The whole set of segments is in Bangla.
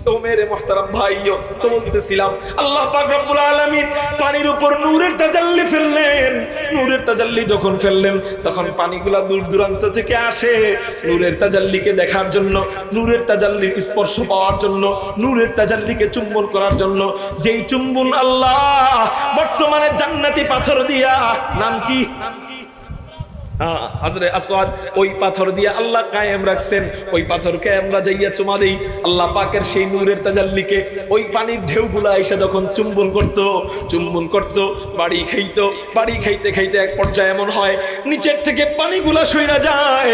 ও মেরে মুহতারাম ভাইও তো বলতেছিলাম, আল্লাহ পাক রব্বুল আলামিন পানির উপর নূরের তাজাল্লি ফেললেন। নূরের তাজাল্লি যখন ফেললেন তখন পানিগুলা দূর দূরান্ত থেকে আসে নূরের তাজাল্লিকে দেখার জন্য, নূরের তাজাল্লির স্পর্শ পাওয়ার জন্য, নূরের তাজাল্লিকে চুম্বন করার জন্য। যেই চুম্বন আল্লাহ বর্তমানে জান্নাতি পাথর দিয়া, নাম কি? হাজরে আসওয়াদ, ওই পাথর দিয়ে আল্লাহ কায়েম রাখছেন। ওই পাথরকে আমরা যাইয়া চুমা দেই, আল্লাহ পাকের সেই নূরের তাজাল্লিকে ওই পানির ঢেউগুলা এসে যখন চুম্বন করত, বাড়ি খাইতো। বাড়ি খাইতে খাইতে এক পর্যায়ে এমন হয় নিচের থেকে পানিগুলা সইরা যায়,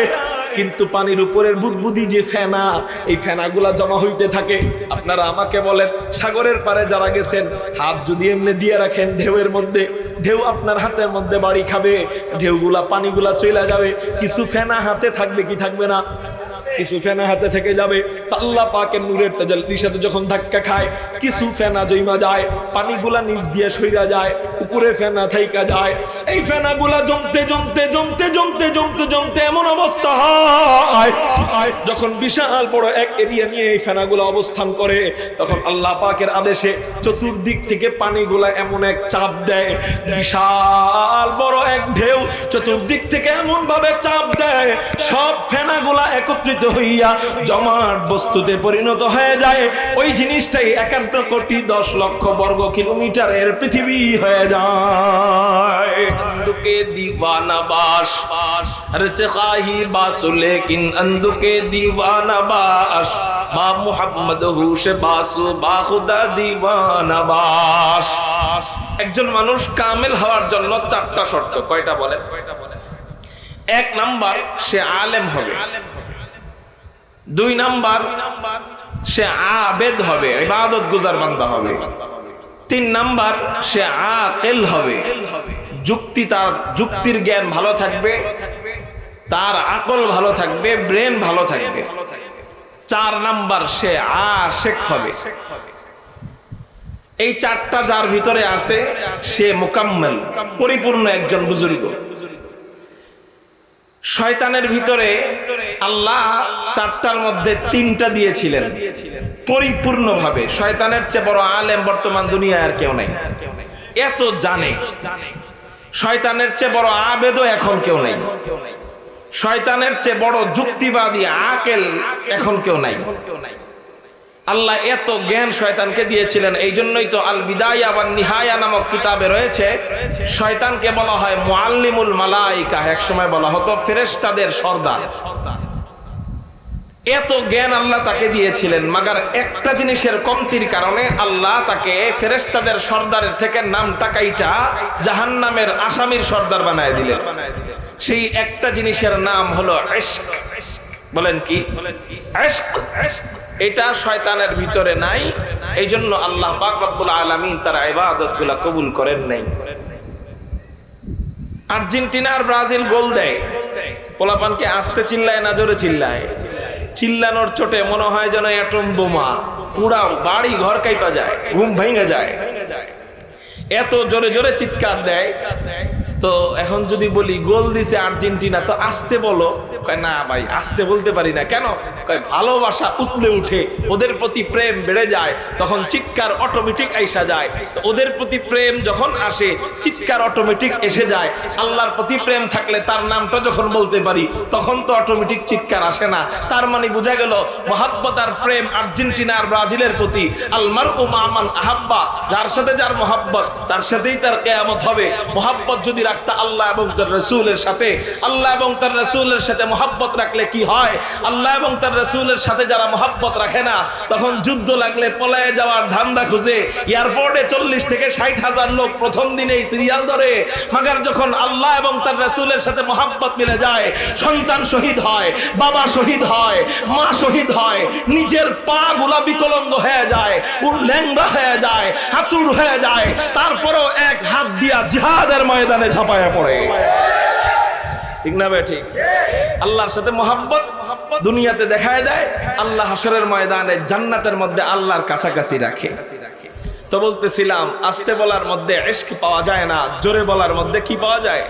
কিন্তু পানির উপরের বুদবুদি যে ফেনা, এই ফেনাগুলা জমা হইতে থাকে। আপনারা আমাকে বলেন, সাগরের পারে যারা গেছেন, হাত যদি এমনি দিয়ে রাখেন ঢেউয়ের মধ্যে, ঢেউ আপনার হাতের মধ্যে বাড়ি খাবে, ঢেউগুলা পানিগুলা চলে যাবে, কিছু ফেনা হাতে থাকবে কি থাকবে না? কিছু ফেনা হাতে থেকে যাবে। আল্লাহ পাকের নূরের তাজাল্লির সাথে যখন ধাক্কা খায়, কিছু ফেনা জমা যায়, পানিগুলা নিচ দিয়ে সইরা যায়, উপরে ফেনা থাইকা যায়। এই ফেনাগুলা জমতে এমন অবস্থা হয়, যখন বিশাল বড় এক এরিয়া নিয়ে এই ফেনাগুলা অবস্থান করে, তখন আল্লাহ পাকের আদেশে চতুর্দিক থেকে পানিগুলা এমন এক চাপ দেয়, বিশাল বড় এক ঢেউ চতুর্দিক থেকে এমন ভাবে চাপ দেয়, সব ফেনাগুলা একত্রিত হইয়া জমাট বস্তুতে পরিণত হয়ে যায়। ওই জিনিসটাই 51,10,00,000 বর্গ কিলোমিটারের পৃথিবী হয়ে যায়। अंधुके दीवाना बाश रचखाही बासु लेकिन अंधुके दीवाना बाश बा मुहम्मद हुश बासु बा खुदा दीवाना बाश। একজন মানুষ কামেল হওয়ার জন্য 4টা শর্ত। কয়টা বলেন? 1 নাম্বার, সে আলেম হবে। 2 নাম্বার, সে আবেদ হবে, ইবাদত গুজার বান্দা হবে। 3 নাম্বার, সে আকিল হবে, তার যুক্তির জ্ঞান ভালো থাকবে, তার আকল ভালো থাকবে, ব্রেন ভালো থাকবে। 4 নাম্বার, সে আশিক হবে। এই 4টা যার ভিতরে আছে, সে মুকাম্মেল, পরিপূর্ণ একজন বুজুর্গ। শয়তানের ভিতরে আল্লাহ 4টার মধ্যে 3টা দিয়েছিলেন পরিপূর্ণভাবে। শয়তানের চেয়ে বড় আলেম বর্তমান দুনিয়ায় আর কেউ নাই, এত জানে। শয়তানের চেয়ে বড় আবেদও এখন কেউ নাই। শয়তানের চেয়ে বড় যুক্তিবাদী আকেল এখন কেউ নাই। আল্লাহ এত জ্ঞান শয়তানকে দিয়েছিলেন। এই জন্যই তো আল বিদায়া ওয়ান নিহায়া নামক কিতাবে রয়েছে, শয়তানকে বলা হয় মুআল্লিমুল মালাইকা, এক সময় বলা হতো ফেরেশতাদের সর্দার। এত জ্ঞান আল্লাহ তাকে দিয়েছিলেন, মাগার একটা জিনিসের কমতির কারণে আল্লাহ তাকে ফেরেশতাদের সর্দারের থেকে নামটা কাইটা জাহান্নামের আসামির সর্দার বানায় দিলেন। সেই একটা জিনিসের নাম হলো ইশক। বলেন কি? ইশক। এটা শয়তানের ভিতরে নাই, এই জন্য আল্লাহ পাক রব্বুল আলামিন তার ইবাদতগুলো কবুল করেন নাই। আর্জেন্টিনা আর ব্রাজিল গোল দেয়, পোলাপানকে আস্তে চিল্লায় না জোরে চিল্লায়? চিল্লানোর চোটে মনে হয় যেন অ্যাটম বোমা, পুরা বাড়ি ঘর কাইপা যায়, ঘুম ভেঙে যায়, এত জোরে জোরে চিৎকার দেয়। তো এখন যদি বলি গোল দিছে আর্জেন্টিনা, তো আস্তে বলো। কয় না ভাই, আস্তে বলতে পারি না। কেন? কয় ভালোবাসা উতলে উঠে, ওদের প্রতি প্রেম বেড়ে যায়, তখন চিৎকার অটোমেটিক আইসা যায়। ওদের প্রতি প্রেম যখন আসে, চিৎকার অটোমেটিক এসে যায়। আল্লাহর প্রতি প্রেম থাকলে তার নামটা যখন বলতে পারি, তখন তো অটোমেটিক চিৎকার আসে না। তার মানে বোঝা গেল মহাব্বত আর প্রেম আর্জেন্টিনা আর ব্রাজিলের প্রতি। আল মারউ মা মান আহাব্বা, যার সাথে যার মহাব্বত, তার সাথেই তার কিয়ামত হবে। মহাব্বত যদি রাখতা আল্লাহ এবং তার রাসূলের সাথে, আল্লাহ এবং তার রাসূলের সাথে মহাব্বত রাখলে কি হয়? আল্লাহ এবং তার রাসূলের সাথে যারা মহাব্বত রাখে না, তখন যুদ্ধ লাগলে পলায়ে যাওয়ার ধান্দা খুঁজে এয়ারপোর্টে 40 থেকে 60,000 লোক প্রথম দিনেই সিরিয়াল ধরে। মাগার যখন আল্লাহ এবং তার রাসূলের সাথে মহাব্বত মিলে যায়, সন্তান শহীদ হয়, বাবা শহীদ হয়, মা শহীদ হয়, নিজের পা গুলা বিকলঙ্গ হয়ে যায়, ল্যাংড়া হয়ে যায়, হাতুড় হয়ে যায়, তারপরেও এক হাত দিয়া জিহাদের ময়দানে ঝাঁপায়া পড়ে। ঠিক না বে? ঠিক। আল্লাহর সাথে মহাব্বত দুনিয়াতে দেখায় দেয়, আল্লাহ হাসরের ময়দানে জান্নাতের মধ্যে আল্লাহর কাছাকাছি রাখে। তো তো বলতেছিলাম আস্তে বলার মধ্যে ইশক পাওয়া যায় না, জোরে বলার মধ্যে কি পাওয়া যায়?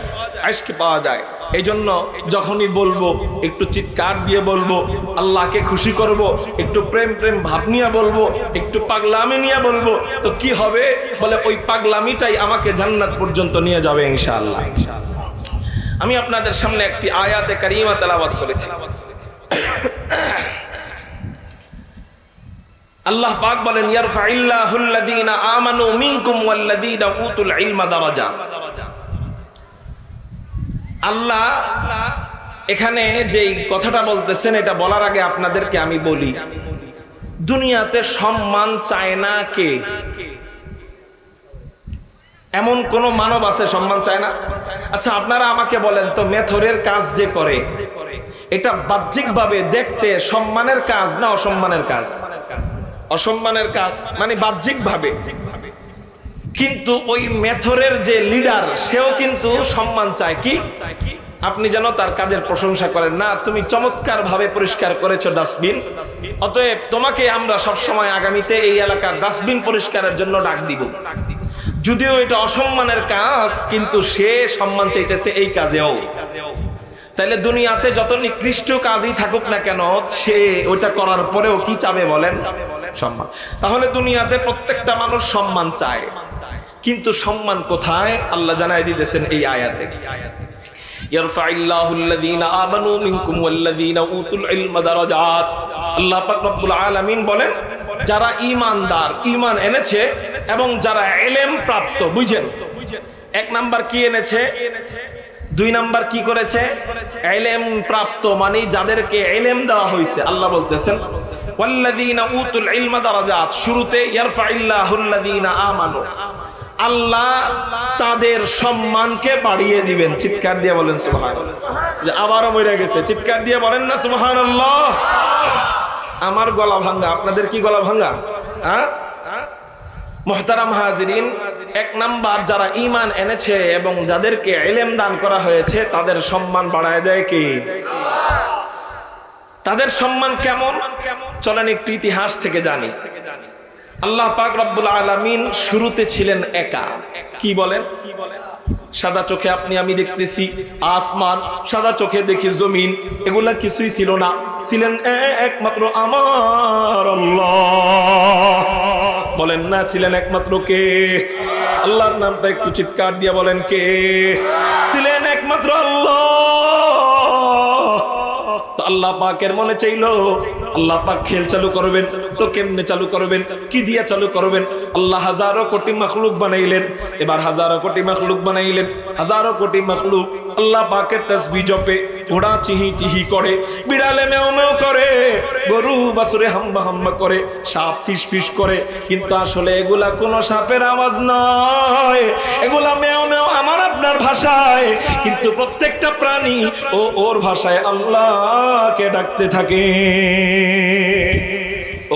ইশক পাওয়া যায়। এই জন্য যখনই বলবো একটু চিৎকার দিয়ে বলবো, আল্লাহকে খুশি করব, একটু প্রেম প্রেম ভাব নিয়ে বলবো, একটু পাগলামি নিয়ে বলবো, তো কি হবে? বলে ওই পাগলামিটাই আমাকে জান্নাত পর্যন্ত নিয়ে যাবে ইনশাআল্লাহ। আমি আপনাদের সামনে একটি আয়াতে কারিমা তেলাওয়াত করেছি। আল্লাহ পাক বলেন, ইয়ারফাইল্লাহুল্লাযীনা আমানু মিনকুম ওয়াল্লাযীনা উতুল ইলমা দারাজাত। আল্লাহ এখানে যেই কথাটা বলতেছেন, এটা বলার আগে আপনাদেরকে আমি বলি, দুনিয়াতে সম্মান চায় না কে? এমন কোন মানব আছে সম্মান চায় না? আচ্ছা আপনারা আমাকে বলেন তো, মেথরের কাজ যে করে, এটা বাহ্যিকভাবে দেখতে সম্মানের কাজ না অসম্মানের কাজ? অসম্মানের কাজ, মানে বাহ্যিকভাবে। কিন্তু ওই মেথরের যে লিডার, সেও কিন্তু সম্মান চায়। কি? আপনি যেন তার কাজের প্রশংসা করেন, না তুমি চমৎকার ভাবে পরিষ্কার করেছো ডাস্টবিন, অতএব তোমাকে আমরা সবসময় আগামীতে এই এলাকার ডাস্টবিন পরিষ্কারের জন্য ডাক দিব। যদিও এটা অসম্মানের কাজ, কিন্তু সে সম্মান চাইতেছে এই কাজেও। তাইলে দুনিয়াতে যত নিকৃষ্ট কাজই থাকুক না কেন, সে ওইটা করার পরেও কি চাবে বলেন? সম্মান। তাহলে দুনিয়াতে প্রত্যেকটা মানুষ সম্মান চায়, কিন্তু সম্মান কোথায়? আল্লাহ জানাই দিতেছেন এই আয়াতে, ইয়ারফাইল্লাহুল্লাযীনা আমানু মিনকুম ওয়াল্লাযীনা উতুল ইলমা দারাজাত। আল্লাহ পাক রব্বুল আলামিন বলেন, যারা ঈমানদার, ঈমান এনেছে এবং যারা ইলম প্রাপ্ত, বুঝেন? এক নাম্বার কি এনেছে, দুই নাম্বার কি করেছে? ইলম প্রাপ্ত, মানে যাদেরকে ইলম দেওয়া হয়েছে। আল্লাহ বলতেছেন ওয়াল্লাযীনা উতুল ইলমা দারাজাত, শুরুতে ইয়ারফাইল্লাহুল্লাযীনা আমানু, আল্লাহ তাদের সম্মানকে বাড়িয়ে দিবেন। চিৎকার দিয়ে বলেন সুবহানাল্লাহ। আবারও মরে গেছে, চিৎকার দিয়ে বলেন না সুবহানাল্লাহ। আমার গলা ভাঙ্গা, আপনাদের কি গলা ভাঙ্গা? হ্যাঁ মুহতারাম হাজিরিন, এক নাম্বার যারা ঈমান এনেছে এবং যাদেরকে ইলম দান করা হয়েছে, তাদের সম্মান বাড়ায় দেয় কে? তাদের সম্মান কেমন? চলেন একটু ইতিহাস থেকে জানি। আল্লাহ পাক রব্বুল আলামিন শুরুতে ছিলেন একা। কি বলেন? সাদা চোখে আপনি আমি দেখতেছি আসমান, সাদা চোখে দেখি জমিন, এগুলা কিছুই ছিল না। ছিলেন একমাত্র আমার আল্লাহ। বলেন না, ছিলেন একমাত্র কে? আল্লাহর নামটা একটু চিৎকার দিয়ে বলেন, কে? ছিলেন একমাত্র আল্লাহ। আল্লাহ পাকের মনে চাইলো, আল্লাহ পাক খেল চালু করবেন, তো কেমনে চালু করবেন? কি দিয়ে চালু করবেন? আল্লাহ হাজারো কোটি মাখলুক বানাইলেন। এবার হাজারো কোটি মাখলুক বানাইলেন, হাজারো কোটি মাখলুক আল্লাহ পাকের তাসবিহ জপে, ঘোড়া চিহি চিহি করে, বিড়ালে মেও মেও করে, গরু বাছুরে হাম্বা হাম্বা করে, সাপ ফিস ফিস করে। কিন্তু আসলে এগুলা কোনো সাপের আওয়াজ নয়, এগুলা মেও মেও আমার আপনার ভাষায়, কিন্তু প্রত্যেকটা প্রাণী ও ওর ভাষায় আল্লাহকে ডাকতে থাকে।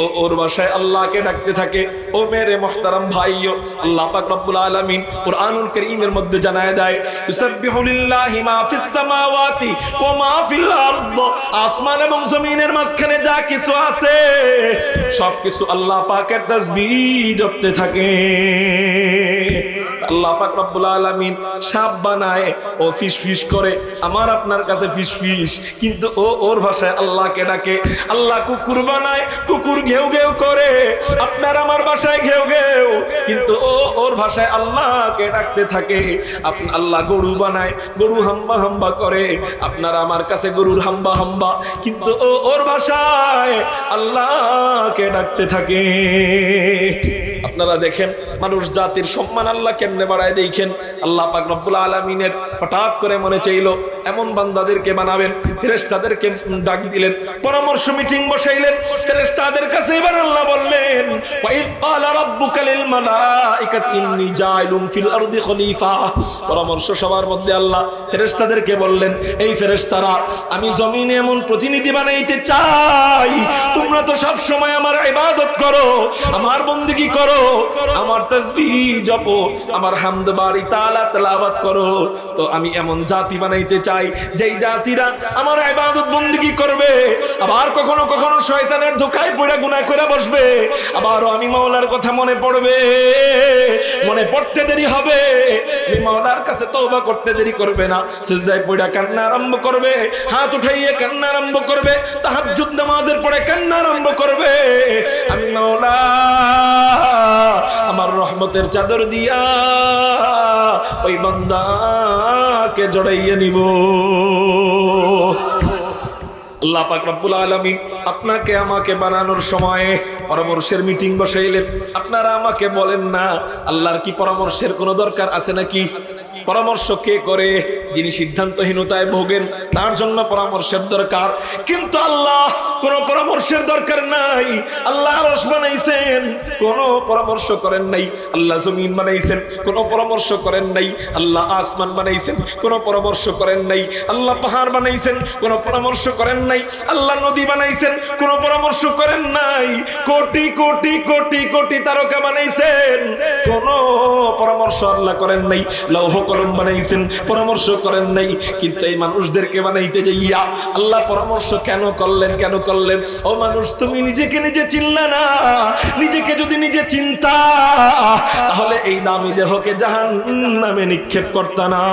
ও ওর ভাষায় আল্লাহকে ডাকতে থাকে। ও মেরে মুহতারাম ভাইও, আল্লাহ পাক রব্বুল আলামিন কুরআনুল কারীমের মধ্যে জানায় দেয়, ইউসাব্বিহু লিল্লাহি মা ফিস সামাওয়াতি ওয়া মা ফিল আরদ। আসমান এবং জমিনের মাঝখানে যা কিছু আছে, সবকিছু আল্লাহ পাকের তাসবিহ জপতে থাকে। আল্লাহ পাক রব্বুল আলামিন সাপ বানায়, ও ফিস ফিস করে আমার আপনার কাছে ফিস ফিস, কিন্তু ও ওর ভাষায় আল্লাহকে ডাকে। আল্লাহ কুকুর বানায়, কুকুর ঘেউ ঘেউ করে, আপনার আমার ভাষায় ঘেউ ঘেউ, কিন্তু ও ওর ভাষায় আল্লাহকে ডাকতে থাকে। আল্লাহ গরু বানায়, গরু হাম্বা হাম্বা করে, আপনার আমার কাছে গরুর হাম্বা হাম্বা, কিন্তু ও ওর ভাষায় আল্লাহকে ডাকতে থাকে। আপনারা দেখেন মানুষ জাতির সম্মান আল্লাহ কেমনে বাড়ায় দেখেন। আল্লাহ পাক রব্বুল আলামিনের হঠাৎ করে মনে চাইলো এমন বান্দাদেরকে বানাবেন, ফেরেশতাদেরকে ডাক দিলেন, পরামর্শ মিটিং বসাইলেন ফেরেশতাদের কাছে। এবার আল্লাহ বললেন, ওয়া ইয ক্বালা রাব্বুকা লিল মালাইকাতি ইন্নী জাইলুন ফিল আরদি খলিফা। পরামর্শ সবার মধ্যে আল্লাহ ফেরেশতাদেরকে বললেন, এই ফেরেশতারা, আমি জমিনে এমন প্রতিনিধি বানাইতে চাই, তোমরা তো সব সময় আমার ইবাদত ইবাদত করো, আমার বন্দেগী করো, আমার তাসবিহ জপো, আমার হামদ বাড়ি তাআলা তেলাওয়াত করো, তো আমি এমন জাতি বানাইতে চাই যেই জাতিরা আমার ইবাদত বন্দেগী করবে, আবার কখনো কখনো শয়তানের ধোঁকায় পড়ে গুনাহ করে বসবে, আবারও আমি মাওলার কথা মনে পড়বে, মনে পড়তে দেরি হবে, এই মাওলার কাছে তওবা করতে দেরি করবে না, সিজদায় পড়ে কান্না আরম্ভ করবে, হাত উঠাইয়ে কান্না আরম্ভ করবে, তাহাজ্জুদ নামাজের পরে কান্না আরম্ভ করবে, আমি মাওলা আমার রহমতের চাদর দিয়া ওই বান্দাকে জড়াইয়ে নিব। আল্লাহ পাক রব্বুল আলামিন আপনাকে আমাকে বানানোর সময় পরামর্শের মিটিং বসাইলেন। আপনারা আমাকে বলেন না আল্লাহর কি পরামর্শের কোনো দরকার আছে নাকি? পরামর্শ কে করে? যিনি সিদ্ধান্তহীনতায় ভোগেন তার জন্য পরামর্শের দরকার, কিন্তু আল্লাহ কোনো পরামর্শের দরকার নাই। আল্লাহ আরশ বানাইছেন, কোনো পরামর্শ করেন নাই। আল্লাহ জমিন বানাইছেন, কোনো পরামর্শ করেন নাই। আল্লাহ আসমান বানাইছেন, কোনো পরামর্শ করেন নাই। আল্লাহ পাহাড় বানাইছেন, কোনো পরামর্শ করেন নাই। আল্লাহ নদী বানাইছেন, কোনো পরামর্শ করেন নাই। কোটি কোটি কোটি কোটি তারকা বানাইছেন, কোনো পরামর্শ আল্লাহ করেন নাই। লৌহ কলম বানাইছেন, পরামর্শ করেন নাই। কিন্তু এই মানুষদেরকে বানাইতে যাইয়া আল্লাহ পরামর্শ কেন করলেন? কেন করলেন? ও মানুষ, তুমি নিজেকে নিজে চিনলা না। নিজেকে যদি নিজে চিনতা তাহলে এই দামি দেহকে জাহান্নামে নিক্ষেপ করতা না,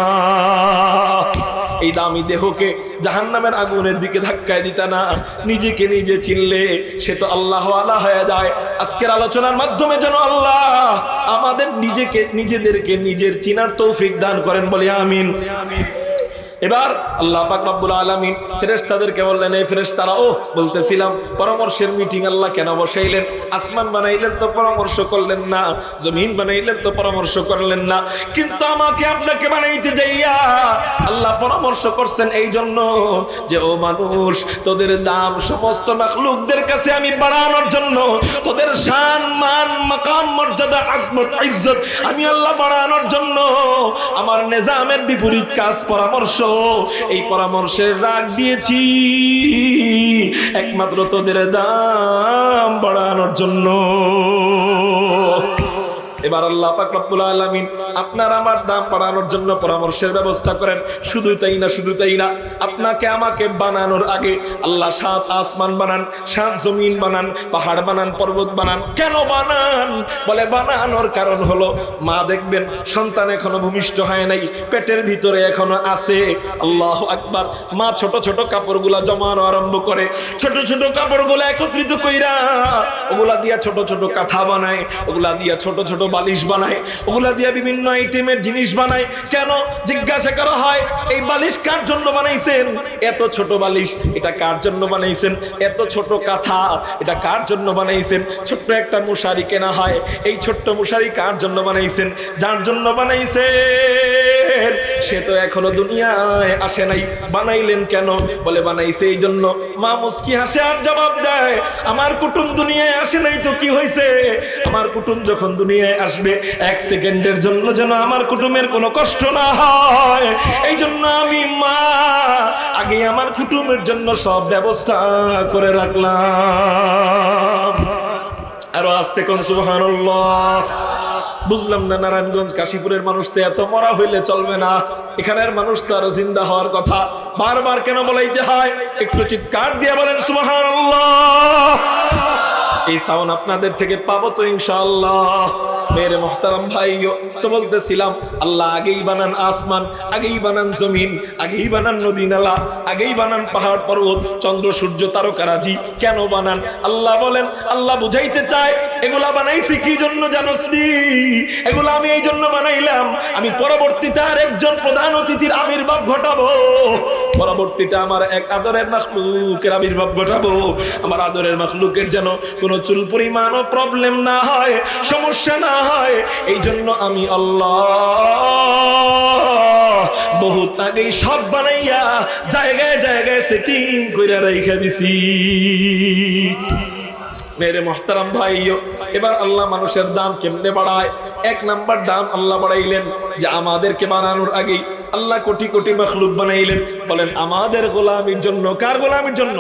এই দামি দেহকে জাহান্নামের আগুনের দিকে ধাক্কায় দিতা না। নিজেকে নিজে চিনলে সে তো আল্লাহ ওয়ালা হয়ে যায়। আজকের আলোচনার মাধ্যমে যেন আল্লাহ আমাদের নিজেদেরকে নিজের চিনার তৌফিক দান করেন, বলি আমিন। এবার আল্লাহ পাক রব্বুল আলামিন ফেরেশতাদেরকে বললেন, এই ফেরেশতারা, বলতেছিলাম পরামর্শের মিটিং আল্লাহ কেন বসাইলেন? আসমান বানাইলেন তো পরামর্শ করলেন না, জমিন বানাইলেন তো পরামর্শ করলেন না, কিন্তু আমাকে আপনাকে বানাইতে যাইয়া আল্লাহ পরামর্শ করছেন এই জন্য যে ও মানুষ, তোদের দাম সমস্ত মাখলুকদের কাছে আমি বাড়ানোর জন্য, তোদের শান মান মাকাম মর্যাদা আজমত ইজ্জত আমি আল্লাহ বাড়ানোর জন্য আমার নিজামের বিপরীত কাজ পরামর্শ, এই পরামর্শের রাগ দিয়েছি একমাত্র তোদের দাম বাড়ানোর জন্য। এবার আল্লাহ পাক রব্বুল আলামিন আপনার আমার দাম বাড়ানোর জন্য পরামর্শের ব্যবস্থা করেন। শুধু তাই না, শুধু তাই না, আপনাকে আমাকে বানানোর আগে আল্লাহ 7 আসমান বানান, 7 জমিন বানান, পাহাড় বানান, পর্বত বানান। কেন বানান? বলে বানানোর কারণ হলো, মা দেখবেন সন্তান এখনো ভূমিষ্ঠ হয় নাই, পেটের ভিতরে এখনো আছে। আল্লাহু আকবার। মা ছোট ছোট কাপড়গুলা জমানো আরম্ভ করে, ছোট ছোট কাপড়গুলা একত্রিত কইরা ওগুলা দিয়া ছোট ছোট কাঁথা বানায়, ওগুলা দিয়া ছোট ছোট বালিশ বানায়, ওগুলা দিয়া বিভিন্ন আইটেমের জিনিস বানায়। কেন? জিজ্ঞাসা করা হয় এই বালিশ কার জন্য বানাইছেন? এত ছোট বালিশ এটা কার জন্য বানাইছেন? এত ছোট কাঁথা এটা কার জন্য বানাইছেন? ছোট্ট একটা মশারি কেনা হয়, এই ছোট্ট মশারি কার জন্য বানাইছেন? যার জন্য বানাইছেন সে তো এখনো দুনিয়ায় আসে নাই। বানাইলেন কেন? বলে বানাইছে এই জন্য। মা মুস্কি হাসে আর জবাব দেয়, আমার কুটুম দুনিয়ায় আসে নাই তো কি হয়েছে? আমার কুটুম যখন দুনিয়ায় আসবে 1 সেকেন্ডের জন্য যেন আমার কুটুমের কোনো কষ্ট না হয়, এই জন্য আমি মা আগে আমার কুটুমের জন্য সব ব্যবস্থা করে রাখলাম। আরো আস্তে কোন সুবহানাল্লাহ। বুঝলাম না, নারায়ণগঞ্জ কাশীপুরের মানুষ তো এত মরা হইলে চলবে না, এখানের মানুষ তো আরো জিন্দা হওয়ার কথা। বারবার কেন বলাইতে হয়? একটু চিৎকার দিয়ে বলেন সুবহানাল্লাহ। এই সাউন্ড আপনাদের থেকে পাবো তো ইনশাআল্লাহ। মেরে মোহতারাম ভাইও তো বলতেছিলাম, আল্লাহ আগেই বানান আসমান, আগেই বানান জমিন, আগেই বানান নদী নালা, আগেই বানান পাহাড় পর্বত, চন্দ্র সূর্য তারকারাজি। কেন বানান? আল্লাহ বলেন, আল্লাহ বুঝাইতে চায় এগুলা বানাইছি কি জন্য জানোস নি? এগুলা আমি এই জন্য বানাইলাম, আমি পরবর্তীতে আরেকজন প্রধান অতিথির আবির্ভাব ঘটাবো, পরবর্তীতে আমার এক আদরের মাখলুকের আবির্ভাব ঘটাবো। আমার আদরের মাখলুকের যেন কোনো চুল পরিমাণও প্রবলেম না হয়, সমস্যা না হয়, এই জন্য আমি আল্লাহ বহুত আগেই সব বানাইয়া জায়গায় জায়গায় সেটিং কইরা রাইখা দিছি। মেরে মোহতারাম ভাইও, এবার আল্লাহ মানুষের দাম কেমনে বাড়ায়? 1 নাম্বার দাম আল্লাহ বাড়াইলেন যে আমাদেরকে বানানোর আগেই আল্লাহ কোটি কোটি মাখলুক বানাইলেন। বলেন আমাদের গোলামির জন্য। কার গোলামির জন্য?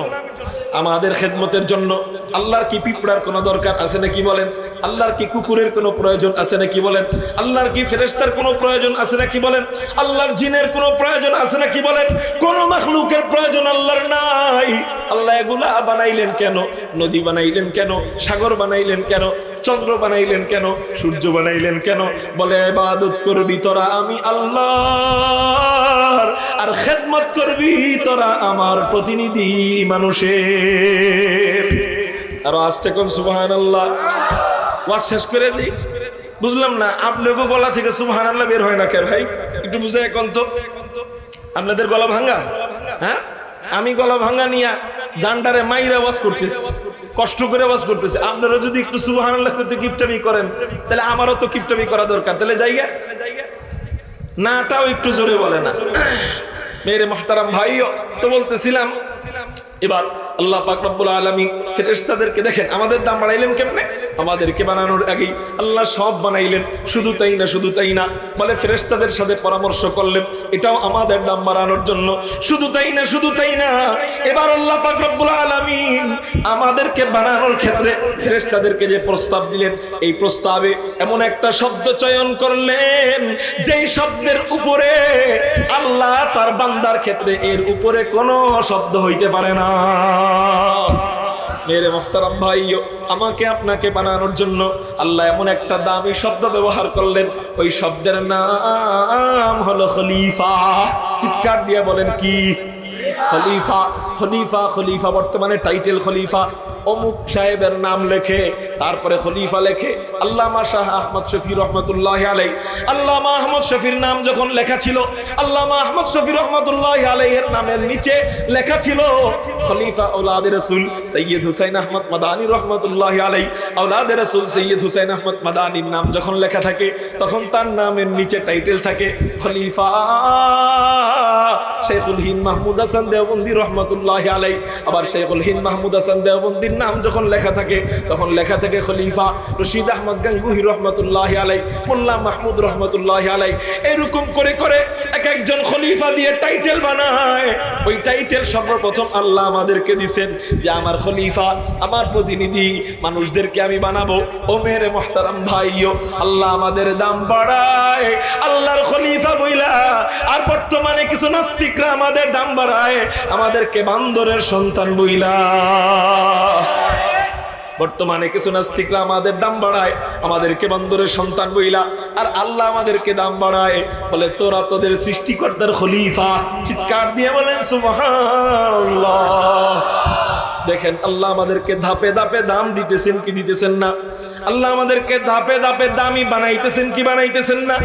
আমাদের খেদমতের জন্য আল্লাহর কি পিঁপড়ার কোনো দরকার আছে নাকি বলেন? আল্লাহর কি কুকুরের কোনো প্রয়োজন আছে নাকি বলেন? আল্লাহর কি ফেরেশতার কোনো প্রয়োজন আছে নাকি বলেন? আল্লাহর জিনের কোনো প্রয়োজন আছে নাকি বলেন? কোন মাখলুকের প্রয়োজন আল্লাহর নাই। আল্লাহ এগুলা বানাইলেন কেন? নদী বানাইলেন কেন? সাগর বানাইলেন কেন? চন্দ্র বানাইলেন কেন? সূর্য বানাইলেন কেন? বলে ইবাদত করবি তোরা আমি আল্লাহর, আর খেদমত করবি তোরা আমার প্রতিনিধি মানুষের। আরো আস্তে কোন সুবহানাল্লাহ। ওয়াজ শেষ করে দিই। বুঝলাম না আপনাকে গলা থেকে সুবহানাল্লাহ বের হয় না কেন ভাই? একটু বুঝে এখন তো। আপনাদের গলা ভাঙা? হ্যাঁ, আমি গলা ভাঙা নিয়া জানটারে মাইরা ওয়াজ করতেছি, কষ্ট করে ওয়াজ করতেছি। আপনারা যদি একটু সুবহানাল্লাহ করতে কিপটামি করেন তাহলে আমারও তো কিপটামি করা দরকার। তাহলে জায়গা নাটাও একটু জোরে বলে না। মেরে মুহতারাম ভাইও তো বলতেছিলাম, এবার আল্লাহ পাক রব্বুল আলামিন ফেরেশতাদেরকে দেখেন আমাদের দাম বাড়াইলেন কেমনে? আমাদেরকে বানানোর আগেই আল্লাহ সব বানাইলেন। শুধু তাই না, শুধু তাই না, বলে ফেরেশতাদের সাথে পরামর্শ করলেন এটাও আমাদের দাম বাড়ানোর জন্য। শুধু তাই না, শুধু তাই না, এবার আল্লাহ পাক রব্বুল আলামিন আমাদেরকে বানানোর ক্ষেত্রে ফেরেশতাদেরকে যে প্রস্তাব দিলেন, এই প্রস্তাবে এমন একটা শব্দ চয়ন করলেন যেই শব্দের উপরে আল্লাহ তার বান্দার ক্ষেত্রে এর উপরে কোনো শব্দ হইতে পারে না। মেরে মুহতারাম ভাইও, আমাকে আপনাকে বানানোর জন্য আল্লাহ এমন একটা দামি শব্দ ব্যবহার করলেন, ওই শব্দের নাম হলো খলিফা। চিৎকার দিয়ে বলেন কি? খলিফা। খলিফা, খলিফা বর্তমানে টাইটেল খলিফা। অমুক সাহেবের নাম লেখে, তারপরে খলিফা লেখে। আল্লামা শাহ আহমদ শফি রহমতুল্লাহ আলাই, আল্লামা আহমদ শফির নাম যখন লেখা ছিল, আল্লামা আহমদ শফি রহমতুল্লাহ আলাইহির নামের নিচে লেখা ছিল খলিফা আওলাদে রাসূল সৈয়দ হুসাইন আহমদ মাদানী রহমতুল্লাহ আলাই। আওলাদে রাসূল সৈয়দ হুসাইন আহমদ মাদানীর নাম যখন লেখা থাকে তখন তার নামের নিচে টাইটেল থাকে খলিফা শেখুল হিন্দ মাহমুদ হাসান দেওবন্দি রহমতুল্লাহ আলাই। আবার শেখুল হিন্দ মাহমুদ হাসান দেওবন্দির নাম যখন লেখা থাকে তখন লেখা থাকে খলিফা রশিদ আহমদ গাঙ্গুহি রহমতুল্লাহ আলাই, মোল্লা মাহমুদ রহমতুল্লাহ আলাই। এরকম করে করে এক একজন খলিফা দিয়ে টাইটেল বানায়। ওই টাইটেল সর্বপ্রথম আল্লাহ আমাদেরকে দিবেন যে আমার খলিফা, আমার প্রতিনিধি মানুষদেরকে আমি বানাবো। ও মেরে মুহতারাম ভাইও, আল্লাহ আমাদের দাম বাড়ায় আল্লাহর খলিফা বইলা। আর বর্তমানে কিছু নাস্তিকরা আমাদের দাম বাড়ায় আমাদেরকে বান্দরের সন্তান বইলা। বর্তমানে কিছু নাস্তিকরা আমাদের দাম বাড়ায় আমাদেরকে বান্দরের সন্তান বইলা। আর আল্লাহ আমাদেরকে দাম বাড়ায় বলে তোরা তোদের সৃষ্টিকর্তার খলিফা। চিৎকার দিয়ে বলেন সুবহানাল্লাহ। দেখেন আল্লাহ আমাদেরকে ধাপে ধাপে দাম দিতেছেন কি দিতেছেন না? আল্লাহ আমাদেরকে ধাপে ধাপে দামি বানাইতেছেন কি বানাইতেছেন না?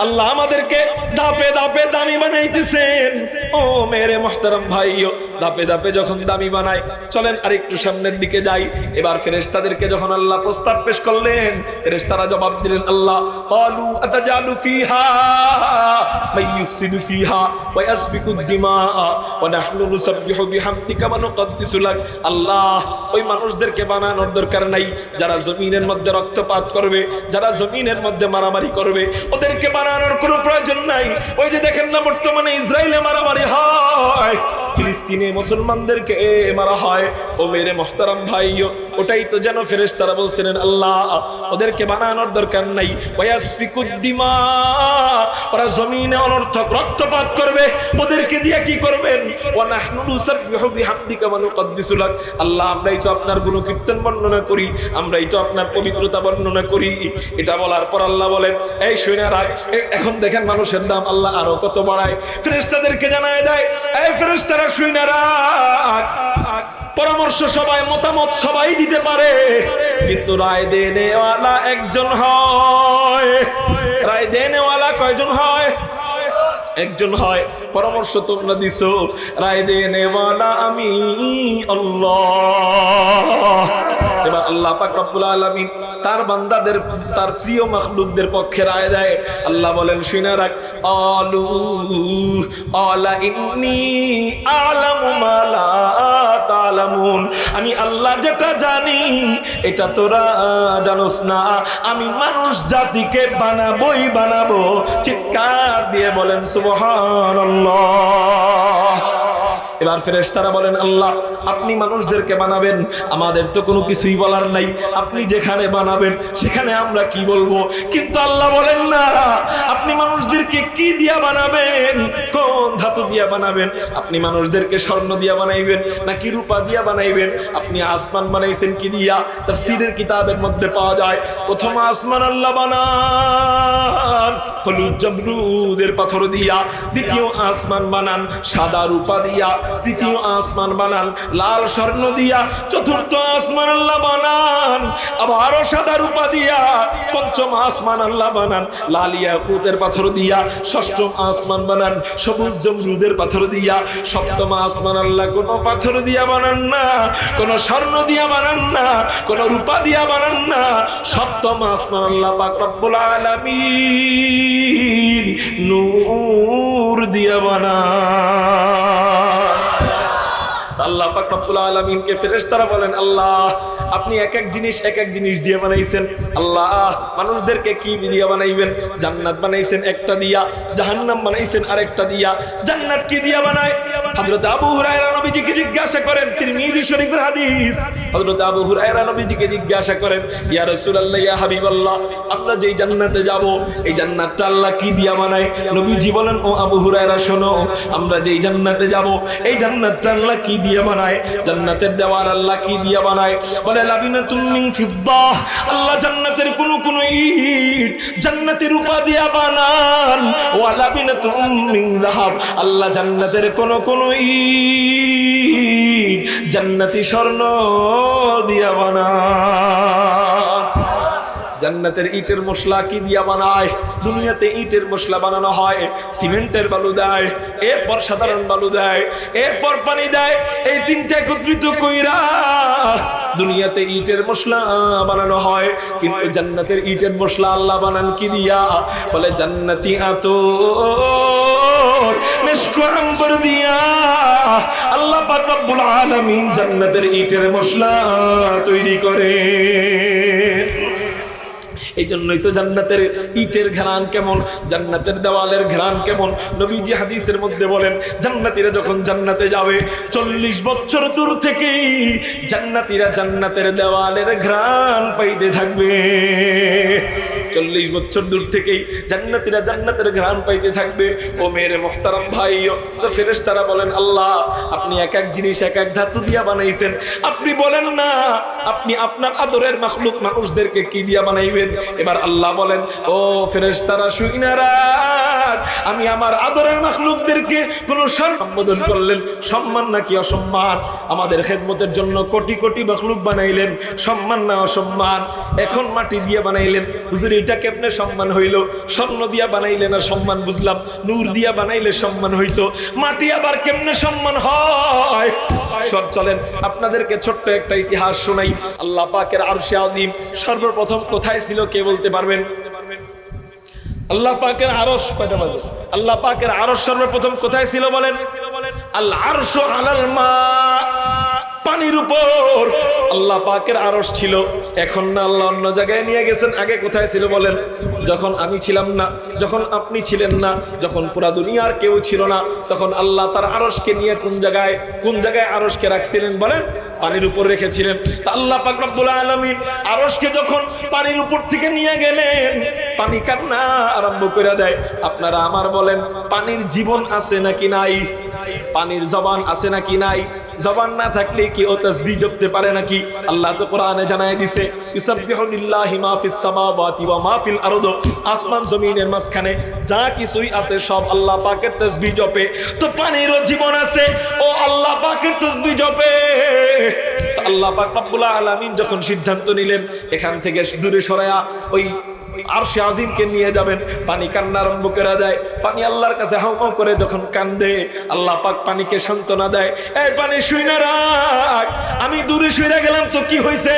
আল্লাহ আমাদেরকে ধাপে ধাপে দামি বানাইতেছেন। ও মেরে মুহতারাম ভাইও, ধাপে ধাপে যখন দামি বানায়, চলেন আরেকটু সামনের দিকে যাই। এবার ফেরেশতাদেরকে যখন আল্লাহ প্রস্তাব পেশ করলেন, ফেরেশতারা জবাব দিলেন আল্লাহ ক্বালু আতাজালু ফিহা মাইয়ুফসিদু ফিহা ওয়া ইয়াসফিকু দিমা ওয়া নাহনু নুসাব্বিহু বিহামদিকা ওয়া নুকদ্দিসু লাক। আল্লাহ ওই মানুষদেরকে বানানোর দরকার নাই যারা জমিনের মধ্যে রক্তপাত করবে, যারা জমিনের মধ্যে মারামারি করবে, ওদেরকে বানানোর কোনো প্রয়োজন নাই। ওই যে দেখেন না বর্তমানে ইসরায়েলে মারামারি হয়, ফিলিস্তিনে মুসলমানদেরকে মারা হয়। ও মেরে মুহতারাম ভাইও, ওটাই তো যেন ফেরেশতারা বলছিলেন আল্লাহ ওদেরকে বানানোর দরকার নাই। ওয়াসফিকুদ দিমা, ওরা জমিনে অনর্থক রক্তপাত করবে, ওদেরকে দিয়ে কি করবেন? ওয়া নাহনু নুসাব্বিহু বিহামদিকা ওয়া নুকদ্দিসু লাক। আল্লাহ আমরাই তো আপনার গুণকীর্তন বর্ণনা করি, আমরাই তো আপনার পবিত্রতা বর্ণনা করি। এটা বলার পর আল্লাহ বলেন এই শুনে রাখ, এখন দেখেন মানুষের দাম আল্লাহ আরো কত বাড়ায়। ফেরেশতাদেরকে জানায় দেয় এই ফেরেশতারা শুনে রাখ, পরামর্শ সবাই মতামত সবাই দিতে পারে, কিন্তু রায় দেনেওয়ালা একজন হয়। রায় দেনেওয়ালা কয়জন হয়? একজন হয়। পরামর্শ তোমরা দিছো, রায় দেনেওয়ালা আমি আল্লাহ। এবার আল্লাহ পাক রব্বুল আলামিন তার বান্দাদের, তার প্রিয় মাখলুকদের পক্ষে রায় দেয়। আল্লাহ বলেন শুনে রাখ, আলু আলা ইন্নী আ'লামু মা লা তা'লামুন। আমি আল্লাহ যেটা জানি এটা তোরা জানোস না। আমি মানুষ জাতিকে বানাবোই বানাবো। চিৎকার দিয়ে বলেন সুবহানাল্লাহ। এবার ফেরেশতারা বলেন আল্লাহ আপনি মানুষদেরকে বানাবেন, আমাদের তো কোনো কিছুই বলার নাই, আপনি যেখানে বানাবেন সেখানে আমরা কি বলবো। কিন্তু আল্লাহ বলেন না, আপনি মানুষদেরকে কি দিয়া বানাবেন, কোন ধাতু দিয়া বানাবেন, আপনি মানুষদেরকে স্বর্ণ দিয়া বানাইবেন নাকি রূপা দিয়া বানাইবেন, আপনি আসমান বানাইছেন কি দিয়া। তাফসীরের কিতাবের মধ্যে পাওয়া যায় প্রথম আসমান আল্লাহ বানান হলুদ জমরুদের পাথর দিয়া, দ্বিতীয় আসমান বানান সাদা রূপা দিয়া, তৃতীয় আসমান বানান লাল স্বর্ণ দিয়া, চতুর্থ আসমান আল্লাহ বানান আবারও সাদা রূপা দিয়া, পঞ্চম আসমান আল্লাহ বানান লাল ইয়াকুতের পাথর দিয়া, ষষ্ঠম আসমান বানান সবুজ জমরুদের পাথর দিয়া, সপ্তম আসমান আল্লাহ কোনো পাথর দিয়া বানান না, কোনো স্বর্ণ দিয়া বানান না, কোনো রূপা দিয়া বানান না, সপ্তম আসমান আল্লাহ পাক রব্বুল আলামিন নূর দিয়া বানান। আল্লাহ পাক রব্বুল আলামিনকে ফেরেশতারা বলেন আল্লাহ আপনি এক এক জিনিস দিয়ে বানাইছেন, আল্লাহ মানুষদেরকে কি দিয়ে বানাইবেন, জান্নাত বানাইছেন একটা দিয়া, জাহান্নাম বানাইছেন আরেকটা দিয়া। জান্নাত কি দিয়া বানায়? হযরত আবু হুরায়রা নবীজিকে জিজ্ঞাসা করেন, তিরমিজি শরীফের হাদিস, হযরত আবু হুরায়রা নবীজিকে জিজ্ঞাসা করেন ইয়া রাসূলুল্লাহ ইয়া হাবিবাল্লাহ আমরা যেই জান্নাতে যাব এই জান্নাতটা আল্লাহ কি দিয়া বানায়? নবীজি বলেন ও আবু হুরায়রা শোনো, আমরা যেই জান্নাতে যাব এই জান্নাতটা আল্লাহ কি দিয়া বানায়? জান্নাতের দেওয়াল আল্লাহ কি দিয়া বানায়? বলে লাবিনাতুম মিন ফিদ্দাহ, আল্লাহ জান্নাতের কোন ইট জান্নাতের রূপা দিয়া বানান, ওয়া লাবিনাতুম মিন যাহাব, আল্লাহ জান্নাতের কোন ইট জান্নাতি স্বর্ণ দিয়া বানান। জান্নাতের ইটের মশলা কি দিয়া বানায়? দুনিয়াতে ইটের মশলা বানানো হয় সিমেন্টের বালু দেয়, এরপর সাধারণ বালু দেয়, এরপর পানি দেয়, এই তিনটা একত্রিত কইরা দুনিয়াতে ইটের মশলা বানানো হয়। কিন্তু জান্নাতের ইটের মশলা আল্লাহ বানান কি দিয়া? বলে জান্নাতি আতর মিশকু আম্বর দিয়া আল্লাহ পাক রব্বুল আলামিন জান্নাতের ইটের মশলা তৈরি করে। এই জন্যই তো জান্নাতের ইটের ঘ্রাণ কেমন, জান্নাতের দেওয়ালের ঘ্রাণ কেমন। নবীজি হাদিসের মধ্যে বলেন জান্নাতীরা যখন জান্নাতে যাবে 40 বছর দূর থেকেই জান্নাতীরা জান্নাতের দেওয়ালের ঘ্রাণ পাইতে থাকবে। 40 বছর দূর থেকেই জান্নাতীরা জান্নাতের ঘ্রাণ পাইতে থাকবে। ও মেরে মুহতারাম ভাইও, তো ফেরেশতারা বলেন আল্লাহ আপনি এক এক জিনিস এক এক ধাতু দিয়া বানাইছেন, আপনি বলেন না আপনি আপনার আদরের মাখলুক মানুষদেরকে কি দিয়া বানাইবেন? এবার আল্লাহ বলেন ও ফেরেশতারা শুইনা রাখ, আমি আমার আদরের মাখলুকদেরকে কোন সম্বোধন করলেন, সম্মান নাকি অসম্মান? আমাদের খেদমতের জন্য কোটি কোটি মাখলুক বানাইলেন, সম্মান না অসম্মান? এখন মাটি দিয়ে বানাইলেন, হুজুর এটা কেমনে সম্মান হইল? স্বর্ণ দিয়া বানাইলে না সম্মান বুঝলাম, নূর দিয়া বানাইলে সম্মান হইতো, মাটি আবার কেমনে সম্মান হয়? সব চলেন আপনাদেরকে ছোট্ট একটা ইতিহাস শোনাই। আল্লাহ পাকের আরশে আজিম সর্বপ্রথম কোথায় ছিল কে বলতে পারবেন? আল্লাহ পাকের আরশ কয়টা বাজে? আল্লাহ পাকের আরশ সর্বপ্রথম কোথায় ছিল বলেন? আল আরশু আলাল মা, পানির উপর আল্লাহ পাকের আরশ ছিল। এখন না আল্লাহ অন্য জায়গায় নিয়ে গেছেন, আগে কোথায় ছিল বলেন? যখন আমি ছিলাম না, যখন আপনি ছিলেন না, যখন পুরা দুনিয়ার কেউ ছিল না, তখন আল্লাহ তার আরশকে নিয়ে কোন জায়গায় আরশকে রাখছিলেন বলেন? পানির উপর রেখেছিলেন। তা আল্লাহ পাক রব্বুল আলামিন আরশকে যখন পানির উপর থেকে নিয়ে গেলেন, পানি কান্না আরম্ভ করে দেয়। আপনারা আমার বলেন পানির জীবন আছে নাকি নাই? পানির জবান আছে নাকি নাই? জবান না থাকলে কি ও তাসবিহ জপতে পারে নাকি? আল্লাহ তো কোরআনে জানায় দিছে ইউসাববিহু লিল্লাহি মা ফিস সামাওয়াতি ওয়া মা ফিল আরদ, আসমান জমিনের মাঝখানে যা কিছুই আছে সব আল্লাহ পাকের তাসবিহ জপে। তো পানিরও জীবন আছে, ও আল্লাহ পাকের তাসবিহ জপে। আল্লাহ পাক রব্বুল আলামিন যখন সিদ্ধান্ত নিলেন এখান থেকে দূরে সরায়া ওই আরশে আজিমকে নিয়ে যাবেন, পানি কান্না আরম্ভ করে দেয়। পানি আল্লাহর কাছে হাউমাউ করে যখন কান্দে, আল্লাহ পাক পানিকে সান্ত্বনা দেয়, এই পানি শুইনা রাখ, আমি দূরে সরে গেলাম তো কি হয়েছে?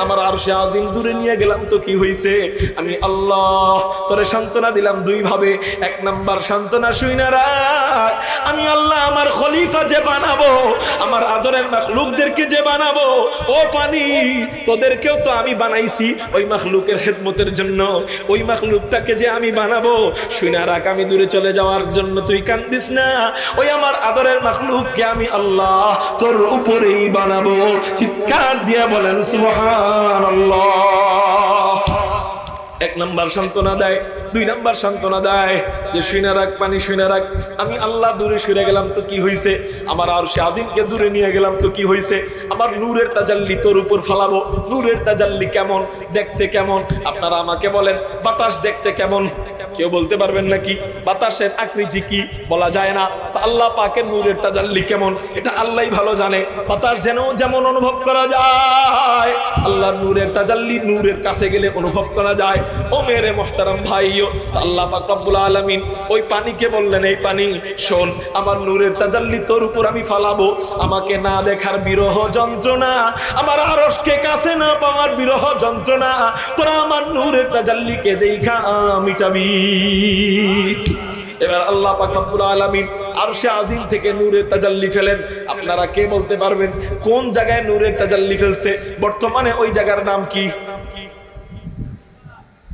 আমার আরশে আজিম দূরে নিয়ে গেলাম তো কি হয়েছে? আমি আল্লাহ তোরে সান্ত্বনা দিলাম দুই ভাবে। এক নাম্বার সান্ত্বনা শুইনা রাখ, আমি আল্লাহ আমার খলিফা যে বানাবো, আমার আদরের মাখলুকদেরকে যে বানাবো, ও পানি তোদেরকেও তো আমি বানাইছি ওই মাখলুকের খেদমতের জন্য। ওই মাখলুকটাকে যে আমি বানাবো, শুইনা রাখ, আমি দূরে চলে যাওয়ার জন্য তুই কান্দিস না। ওই আমার আদরের মাখলুককে আমি আল্লাহ তোর উপরেই বানাবো। চিৎকার দিয়ে বলেন সুবহানাল্লাহ। এক নাম্বার সান্ত্বনা দেয়। দুই নাম্বার সান্ত্বনা দেয় যে শুইনা রাখ পানি, শুইনা রাখ, আমি আল্লাহ দূরে সরে গেলাম তো কি হয়েছে? আমার আরশে আজিমকে দূরে নিয়ে গেলাম তো কি হয়েছে? আমার নূরের তাজাল্লি তোর উপর ফালাবো। নূরের তাজাল্লি কেমন? দেখতে কেমন? আপনারা আমাকে বলেন, বাতাস দেখতে কেমন? কেউ বলতে পারবেন নাকি? বাতাসের আকৃতি কি বলা যায় না। তা আল্লাহ পাকের নূরের তাজাল্লি কেমন এটা আল্লাহই ভালো জানে। বাতাস যেন যেমন অনুভব করা যায়, আল্লাহর নূরের তাজাল্লি নূরের কাছে গেলে অনুভব করা যায়। ও মেরে মুহতারাম ভাইও, আল্লাহ পাক রব্বুল আলামিন ওই পানিকে বললেন, এই পানি শোন, আমার নূরের তাজাল্লি তোর উপর আমি ফালাবো। আমাকে না দেখার বিরহ যন্ত্রণা, আমার আরশকে কাছে না পাওয়ার বিরহ যন্ত্রণা, তোরা আমার নূরের তাজাল্লিকে দেখা মিটাবি। এবার আল্লাহ পাক রব্বুল আলামিন আরশে আজিম থেকে নূরের তাজাল্লি ফেলেন। আপনারা কে বলতে পারবেন কোন জায়গায় নূরের তাজাল্লি ফেলছে? বর্তমানে ওই জায়গার নাম কি?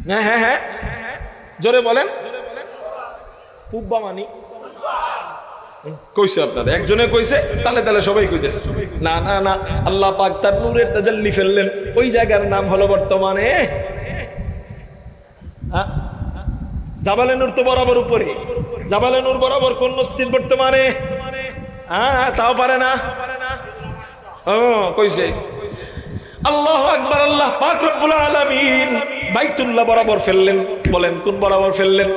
হ্যাঁ হ্যাঁ হ্যাঁ, জোরে বলেন। পুব্বা মানি কইছে, আপনারা একজনে কইছে, তালে তালে সবাই কইতেছে। না না না, আল্লাহ পাক তার নূরের তাজাল্লি ফেললেন, ওই জায়গার নাম হলো বর্তমানে জাবালে নূর। তো বরাবর উপরে জাবালে নূর বরাবর কোন মসজিদ বর্তমানে? হ্যাঁ, তাও পারে না। ও কইছে। আল্লাহু আকবার। আল্লাহ পাক রব্বুল আলামিন বাইতুল্লাহ বরাবর ফেললেন। বলেন কোন বরাবর ফেললেন?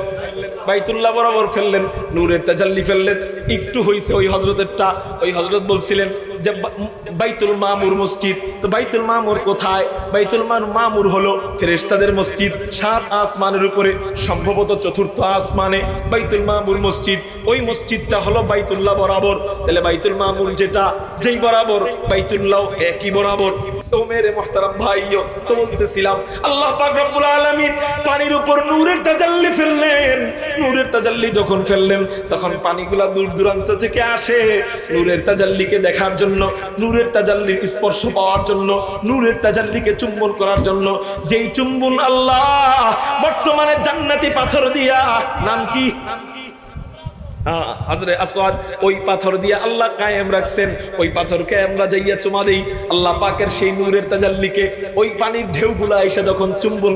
বাইতুল্লাহ বরাবর ফেললেন, নূরের তাজাল্লি ফেললেন। একটু হইছে ওই হযরতেরটা, ওই হযরত বলছিলেন যে বাইতুল মামুর মসজিদ। তো বাইতুল মামুর কোথায়? বাইতুল মামুর হলো ফেরেশতাদের মসজিদ, 7 আসমানের উপরে, সম্ভবত 4র্থ আসমানে বাইতুল মামুর মসজিদ। ওই মসজিদটা হলো বাইতুল্লাহ বরাবর। তাহলে বাইতুল মামুর যেটা যেই বরাবর, বাইতুল্লাহ একই বরাবর। তো মেরে মুহতারাম ভাইও, তো বলতেছিলাম আল্লাহ পাক রব্বুল আলামিন পানির উপর নূরের তাজাল্লি ফেললেন। নূরের তাজাল্লি যখন ফেললেন, তখন পানিগুলা দূর দূরান্ত থেকে আসে নূরের তাজাল্লিকে দেখার জন্য, নূরের তাজাল্লির স্পর্শ পাওয়ার জন্য, নূরের তাজাল্লিকে চুম্বন করার জন্য। যেই চুম্বন আল্লাহ বর্তমানে জান্নাতি পাথর দিয়া, নাম কি? হাজরে আসওয়াদ, ওই পাথর দিয়ে আল্লাহ কায়েম রাখছেন। ওই পাথরকে আমরা যাইয়া চুমা দেই, আল্লাহ পাকের সেই নূরের তাজাল্লিকে ওই পানির ঢেউগুলা এসে যখন চুম্বন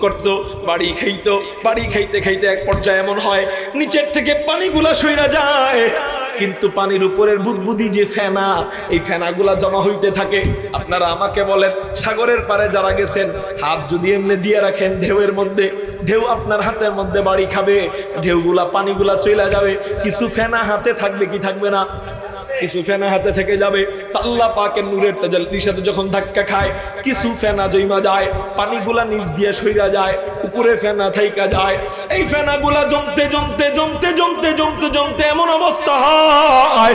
করত, বাড়ি খাইতো। বাড়ি খাইতে খাইতে এক পর্যায়ে এমন হয় নিচের থেকে পানিগুলা সইরা যায়, কিন্তু পানির উপরের বুদবুদি যে ফেনা, এই ফেনাগুলা জমা হইতে থাকে। আপনারা আমাকে বলেন, সাগরের পারে যারা গেছেন, হাত যদি এমনি দিয়ে রাখেন ঢেউয়ের মধ্যে, ঢেউ আপনার হাতের মধ্যে বাড়ি খাবে, ঢেউগুলা পানিগুলা চলে যাবে, কিছু ফেনা হাতে থাকবে কি থাকবে না? কিছু ফেনা হাতে থেকে যাবে। আল্লাহ পাকের নূরের তাজাল্লির সাথে যখন ধাক্কা খায়, কিছু ফেনা জমা যায়, পানিগুলা নিচ দিয়ে সইরা যায়, উপরে ফেনা থাইকা যায়। এই ফেনাগুলা জমতে জমতে জমতে জমতে জমতে জমতে এমন অবস্থা হয়,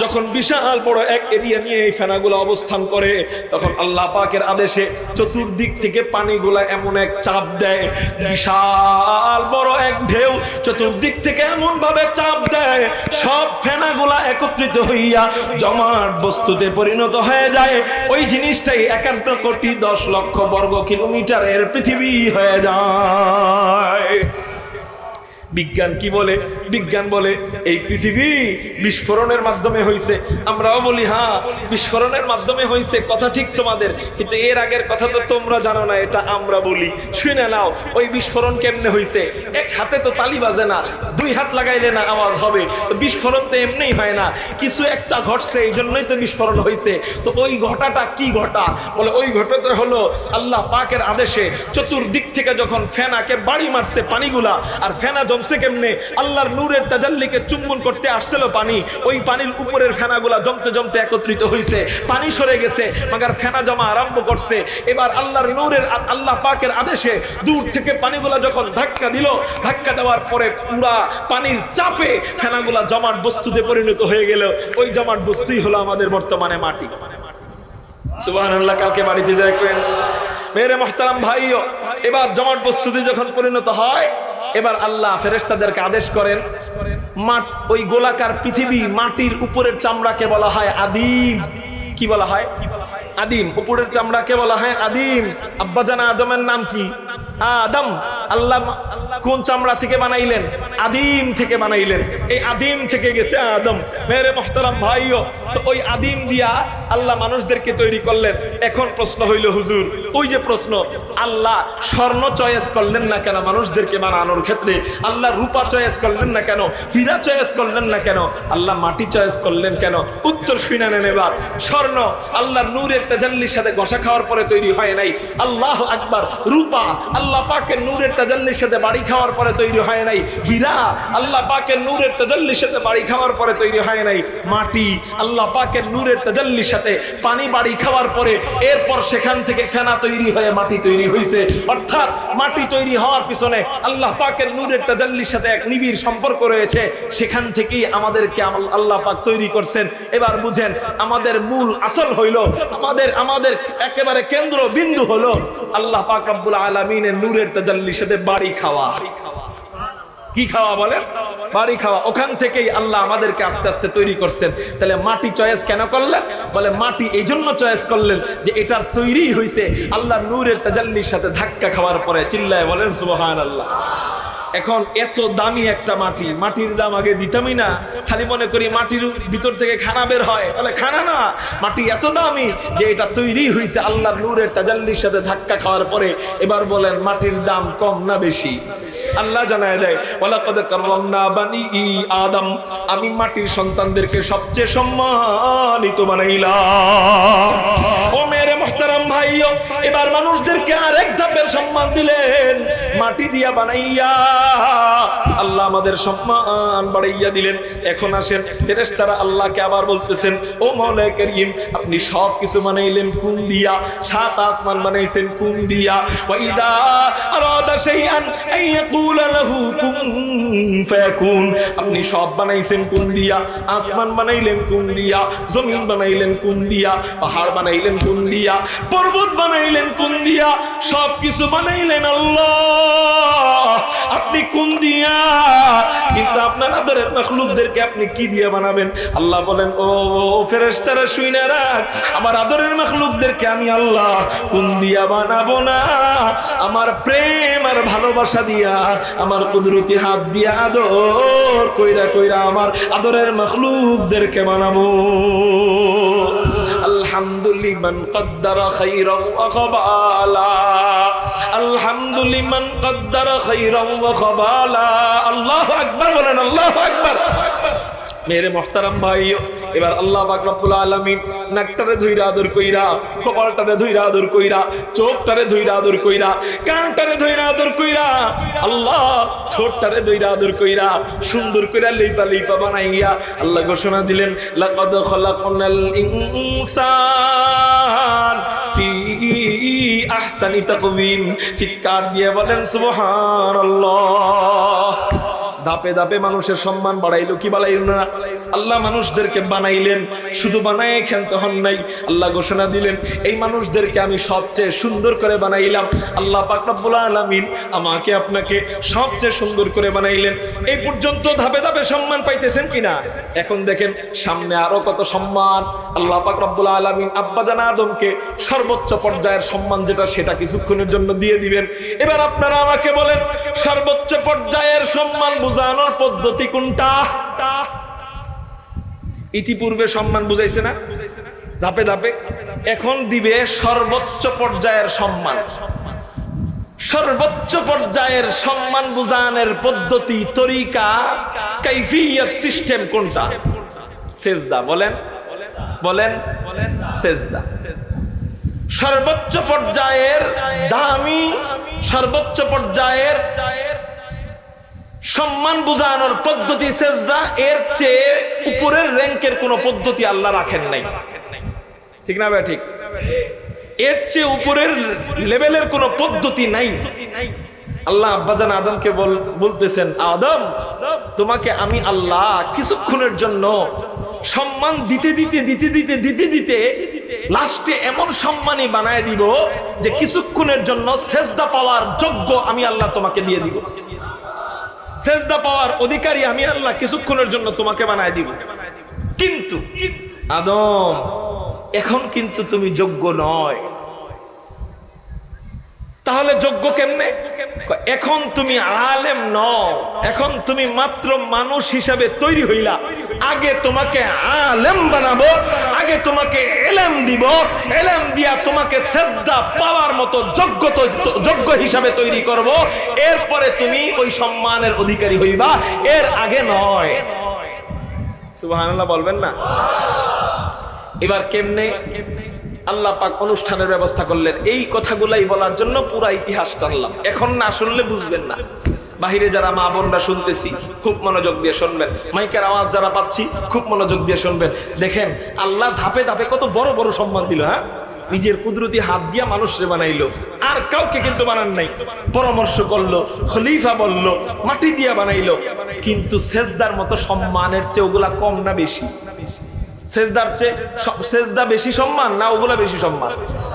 যখন বিশাল বড় এক এরিয়া নিয়ে এই ফেনাগুলা অবস্থান করে, তখন আল্লাহ পাকের আদেশে চতুর্দিক থেকে পানিগুলা এমন এক চাপ দেয়, বিশাল বড় এক ঢেউ চতুর্দিক থেকে এমন ভাবে চাপ দেয়, সব ফেনাগুলা একত্রিত হইয়া জমাট বস্তুতে পরিণত হয়ে যায়। ওই জিনিসটাই 51,10,00,000 বর্গ কিলোমিটারের পৃথিবী হয়ে যায়। বিজ্ঞান কি বলে? বিজ্ঞান বলে এই পৃথিবী বিস্ফোরণের মাধ্যমে হয়েছে। আমরাও বলি হ্যাঁ বিস্ফোরণের মাধ্যমে হয়েছে, কথা ঠিক তোমাদের, কিন্তু এর আগের কথা তো তোমরা জানো না, এটা আমরা বলি। শুনে নাও ওই বিস্ফোরণ কেমনে হয়েছে। এক হাতে তো তালি বাজে না, 2 হাত লাগাইলে না আওয়াজ হবে। তো বিস্ফোরণ তো এমনিই হয় না, কিছু একটা ঘটছে, এই জন্যই তো বিস্ফোরণ হয়েছে। তো ওই ঘটাটা কি ঘটা? বলে ওই ঘটাটা হলো আল্লাহ পাকের আদেশে চতুর্দিক থেকে যখন ফেনাকে বাড়ি মারছে পানিগুলা, আর ফেনা জমছে কেমনে? আল্লাহর নূরের তাজাল্লিকে চুম্বন করতে আসছিল পানি, ওই পানির উপরের ফেনাগুলা জমতে জমতে একত্রিত হয়েছে, পানি সরে গেছে, মাগার ফেনা জমা আরম্ভ করছে। এবার আল্লাহর নূরের আল্লাহ পাকের আদেশে দূর থেকে পানিগুলা যখন ধাক্কা দিল, ধাক্কা দেওয়ার পরে পুরা পানির চাপে ফেনাগুলা জমাট বস্তুতে পরিণত হয়ে গেল। ওই জমাট বস্তুই হলো আমাদের বর্তমানে মাটি। সুবহানাল্লাহ। কালকে বাড়িতে যাই করেন মেরে মুহতারাম ভাইও। এবার জমাট প্রস্তুতি যখন পরিণত হয়, এবার আল্লাহ ফেরেশতাদেরকে আদেশ করেন, মাঠ ওই গোলাকার পৃথিবী, মাটির উপরের চামড়াকে বলা হয় আদিম। কি বলা হয়? আদিম। উপরের চামড়াকে বলা হয় আদিম। আব্বাজান আদমের নাম কি? আদম। আল্লাহ কোন চামড়া থেকে বানাইলেন? আদিম থেকে বানাইলেন। এই আদিম থেকে গেছে আদম। মেরে মুহতারাম ভাইও, তো ওই আদিম দিয়া আল্লাহ মানুষদেরকে তৈরি করলেন। এখন প্রশ্ন হইল হুজুর, ওই যে প্রশ্ন, আল্লাহ স্বর্ণ চয়েস করলেন না কেন মানুষদেরকে বানানোর ক্ষেত্রে? আল্লাহ রূপা চয়েস করলেন না কেন? হীরা চয়েস করলেন না কেন? আল্লাহ মাটি চয়েস করলেন কেন? উত্তর শুনে নেন এবার। স্বর্ণ আল্লাহর নূরের তাজাল্লির সাথে ঘষা খাওয়ার পরে তৈরি হয় নাই। আল্লাহু আকবার। রূপা আল্লাহ পাকের নূরের তাজাল্লির সাথে বাড়ি খাওয়ার পরে তৈরি হয় নাই। হীরা আল্লাহ পাকের নূরের তাজাল্লির সাথে বাড়ি খাওয়ার পরে তৈরি হয় নাই। মাটি আল্লাহ পাকের নূরের তাজাল্লির সাথে পানি বাড়ি খাওয়ার পরে এরপর সেখান থেকে ফেনা তৈরি হয়ে মাটি তৈরি হয়েছে। অর্থাৎ মাটি তৈরি হওয়ার পিছনে আল্লাহ পাকের নূরের তাজাল্লির সাথে এক নিবিড় সম্পর্ক রয়েছে। সেখান থেকেই আমাদেরকে আল্লাহ পাক তৈরি করছেন। এবার বুঝেন, আমাদের মূল আসল হইল, আমাদের একেবারে কেন্দ্র বিন্দু হলো আল্লাহ পাক রব্বুল আলামিনের নূরের তাজাল্লির সাথে বাড়ি খাওয়া। কি খাওয়া বলেন? বাড়ি খাওয়া। ওখান থেকেই আল্লাহ আমাদেরকে আস্তে আস্তে তৈরি করছেন। তাহলে মাটি চয়েস কেন করলেন? বলে মাটি এই জন্য চয়েস করলেন যে এটার তৈরি হয়েছে আল্লাহ নূরের তাজাল্লির সাথে ধাক্কা খাওয়ার পরে। চিল্লায় বলেন সুবহানাল্লাহ। এখন এত দামি একটা মাটি, মাটির দাম আগে দিতামই না। খালি মনে করি মাটির ভিতর থেকে খানা বের হয়, বলে খানা না, মাটি এত দামি যে এটা তৈরি হয়েছে আল্লাহর নূরের তাজাল্লির সাথে ধাক্কা খাওয়ার পরে। এবার বলেন মাটির দাম কম না বেশি? আল্লাহ জানায় দেয়, ওয়ালাকাদ কাররামনা বানি আদম, আমি মাটির সন্তানদেরকে সবচেয়ে সম্মানিত বানাইলাম। ও মেরে মুহতারাম ভাইও, এবার মানুষদেরকে আরেক ধাপের সম্মান দিলেন, মাটি দিয়া বানাইয়া আল্লাহ আমাদের সম্মান বাড়াইয়া দিলেন। এখন আসেন, ফেরেশতারা আল্লাহকে আবার বলতেছেন, ও মাওলা কারীম, আপনি সব কিছু বানাইলেন কোন দিয়া? সাত আসমান বানাইছেন কোন দিয়া? ওয়া ইযা আরাদা শাইআন আইয়াকুলা লাহু কুন ফায়াকুন, আপনি সব বানাইছেন কোন দিয়া? আসমান বানাইলেন কোন দিয়া? জমিন বানাইলেন কোন দিয়া? পাহাড় বানাইলেন কোন দিয়া? পর্বত বানাইলেন কোন দিয়া? সব কিছু বানাইলেন আল্লাহ, আপনি কোন দিয়া? কিন্তু আপনার আদরের মাখলুকদেরকে আপনি কি দিয়ে বানাবেন? আল্লাহ বলেন, ও ফেরেশতারা শুইনা রাখ, আমার আদরের মাখলুকদেরকে আমি আল্লাহ কোন দিয়া বানাবো না, আমার প্রেম আর ভালোবাসা দিয়া, আমার কুদরতি হাত দিয়া আদর কইরা কইরা আমার আদরের মাখলুকদেরকে বানাবো। আলহামদুলিমান কদ্দারা খাইরাও ওয়া খাবালা, আলহামদুলিমান কদ্দারা খাইরাও ওয়া খাবালা। আল্লাহু আকবার বলেন, আল্লাহু আকবার। মেরে মুহতারাম ভাইও, এবার আল্লাহ পাক রব্বুল আলামিন নাকটারে ধইরা আদর কইরা, কপালটারে ধইরা আদর কইরা, চোখটারে ধইরা আদর কইরা, কানটারে ধইরা আদর কইরা, আল্লাহ ঠোঁটটারে ধইরা আদর কইরা, সুন্দর কইরা লেপা লেপা বানাইয়া আল্লাহ ঘোষণা দিলেন, লাকাদ খালাকনাল ইনসান ফি আহসানি তাকওয়িম। চিৎকার দিয়ে বলেন সুবহানাল্লাহ। ধাপে ধাপে মানুষের সম্মান বাড়াইলো কি বাড়াইল না? আল্লাহ মানুষদেরকে বানাইলেন, শুধু বানায় ক্ষান্ত হন নাই, আল্লাহ ঘোষণা দিলেন, এই মানুষদেরকে আমি সবচেয়ে সুন্দর করে বানাইলাম। আল্লাহ পাক রব্বুল আলামিন আমাকে আপনাকে সবচেয়ে সুন্দর করে বানাইলেন। এই পর্যন্ত ধাপে ধাপে সম্মান পাইতেছেন কিনা? এখন দেখেন সামনে আরো কত সম্মান। আল্লাহ পাক রব্বুল আলামিন আব্বাজান আদমকে সর্বোচ্চ পর্যায়ের সম্মান যেটা, সেটা কিছুক্ষণের জন্য দিয়ে দিবেন। এবার আপনারা আমাকে বলেন, সর্বোচ্চ পর্যায়ের সম্মান বুঝানোর পদ্ধতি কোনটা? ইতিপূর্বে সম্মান বুঝাইছে না ধাপে ধাপে, এখন দিবে সর্বোচ্চ পর্যায়ের সম্মান। সর্বোচ্চ পর্যায়ের সম্মান বুঝানোর পদ্ধতি, তরিকা, কাইফিয়ত, সিস্টেম কোনটা? সেজদা। বলেন বলেন, সেজদা। সর্বোচ্চ পর্যায়ের দামি, সর্বোচ্চ পর্যায়ের সম্মান বুঝানোর পদ্ধতি সেজদা। এর চেয়ে উপরের র‍্যাঙ্কের কোন পদ্ধতি আল্লাহ রাখেন নাই, ঠিক না ভাই? ঠিক। এর চেয়ে উপরের লেভেলের কোন পদ্ধতি নাই। আল্লাহ আব্বাজান আদমকে বলতেছেন, আদম, তোমাকে আমি আল্লাহ কিছুক্ষণের জন্য সম্মান দিতে দিতে দিতে দিতে দিতে দিতে লাস্টে এমন সম্মানই বানায় দিব যে কিছুক্ষণের জন্য সেজদা পাওয়ার যোগ্য আমি আল্লাহ তোমাকে দিয়ে দিব। সেজদা পাওয়ার অধিকারী আমি আল্লাহ কিছুক্ষণের জন্য তোমাকে বানায় দিব। কিন্তু আদম, এখন কিন্তু তুমি যোগ্য নয়। তাহলে যোগ্য কেমনে? এখন তুমি আলেম নও, এখন তুমি মাত্র মানুষ হিসাবে তৈরি হইলা। আগে তোমাকে আলেম বানাবো, আগে তোমাকে ইলম দিব, ইলম দিয়া তোমাকে সিজদা পাওয়ার মতো যোগ্য হিসাবে তৈরি করব, এরপরে তুমি ওই সম্মানের অধিকারী হইবা, এর আগে নয়। সুবহানাল্লাহ বলবেন না? এবার কেমনে আল্লাহ পাক অনুষ্ঠানের ব্যবস্থা করলেন? এই কথাগুলাই বলার জন্য পুরা ইতিহাস টানলাম। এখন না শুনলে বুঝবেন না। বাহিরে যারা মা বোনরা শুনতেছি, খুব মনোযোগ দিয়ে শুনবেন। মাইকের আওয়াজ যারা পাচ্ছি, খুব মনোযোগ দিয়ে শুনবেন। দেখেন আল্লাহ ধাপে ধাপে কত বড় বড় সম্মান দিল। হ্যাঁ, নিজের কুদরতি হাত দিয়া মানুষরে বানাইলো, আর কাউকে কিন্তু বানান নাই। পরামর্শ করলো, খলিফা বললো, মাটি দিয়া বানাইলো। কিন্তু সেজদার মতো সম্মানের চেয়ে ওগুলা কম না বেশি? সেজদার চেয়ে সেজদা বেশি সম্মান না ওগুলা বেশি সম্মান?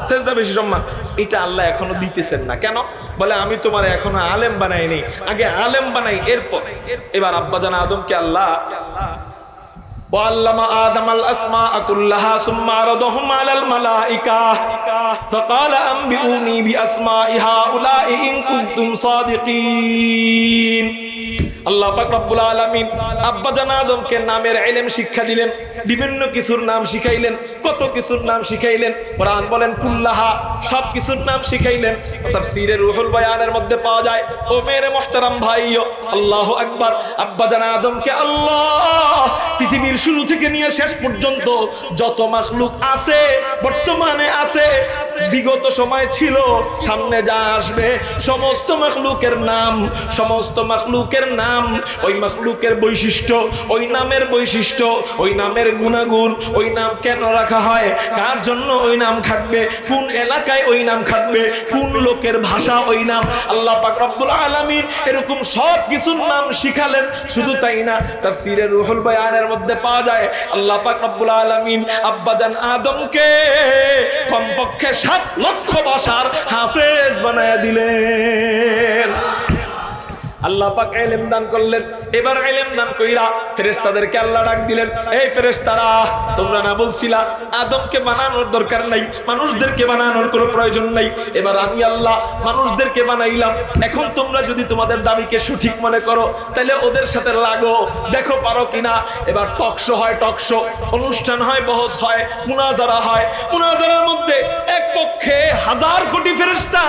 সেজদা বেশি সম্মান। এটা আল্লাহ এখনো দিতেছেন না। কেন? বলে আমি তোমার এখনো আলেম বানাইনি, আগে আলেম বানাই এরপর। এবার আব্বাজান আদমকে আল্লাহ وعلم آدم الأسماء كلها ثم عرضهم على الملائكة فقال أنبئوني بأسماء هؤلاء إن كنتم صادقين। আল্লাহ পাক রব্বুল আলামিন আব্বাজান আদমকে নামের ইলম শিক্ষা দিলেন, বিভিন্ন কিছুর নাম শিখাইলেন, কত কিছুর নাম শিখাইলেন। কোরআন বলেন কুল্লাহা, সব কিছুর নাম শিখাইলেন। তাফসীরে রুহুল বয়ানের মধ্যে পাওয়া যায়। ও মেরে মুহতারাম ভাইও, আল্লাহু আকবার। আব্বাজান আদমকে আল্লাহ পৃথিবীর শুরু থেকে নিয়ে শেষ পর্যন্ত যত মাখলুক আছে, বর্তমানে আছে, বিগত সময় ছিল, সামনে যা আসবে, সমস্ত মাখলুকের নাম, সমস্ত মাখলুকের নাম, ওই মাখলুকের বৈশিষ্ট্য, ওই নামের বৈশিষ্ট্য, ওই নামের গুণাগুণ, ওই নাম কেন রাখা হয়, কার জন্য ওই নাম খাটবে, কোন এলাকায় ওই নাম খাটবে, কোন লোকের ভাষা ওই নাম, আল্লাহ পাক রব্বুল আলামিন এরকম সব কিছুর নাম শিখালেন। শুধু তাই না, তাফসীরে রুহুল বয়ানের মধ্যে পাওয়া যায় আল্লাহ পাক রব্বুল আলামিন আব্বাজান আদমকে কমপক্ষে 7 লক্ষ ভাষার হাফেজ বানায়া দিলেন। আল্লাহ পাক ইলম দান করলেন। এবার ইলম দান কইরা ফেরেশতাদেরকে আল্লাহ ডাক দিলেন, এই ফেরেশতারা, তোমরা না বলছিলা আদমকে বানানোর দরকার নাই, মানুষদেরকে বানানোর কোনো প্রয়োজন নাই। এবার আমি আল্লাহ মানুষদেরকে বানাইলাম। এখন তোমরা যদি তোমাদের দাবিকে সঠিক মনে করো, তাহলে ওদের সাথে লাগো, দেখো পারো কিনা। এবার টকশো হয়, টকশো অনুষ্ঠান হয়, বহস হয়, মুনাজারা হয়। মুনাজারার মধ্যে এক পক্ষে 1000 কোটি ফেরেশতা,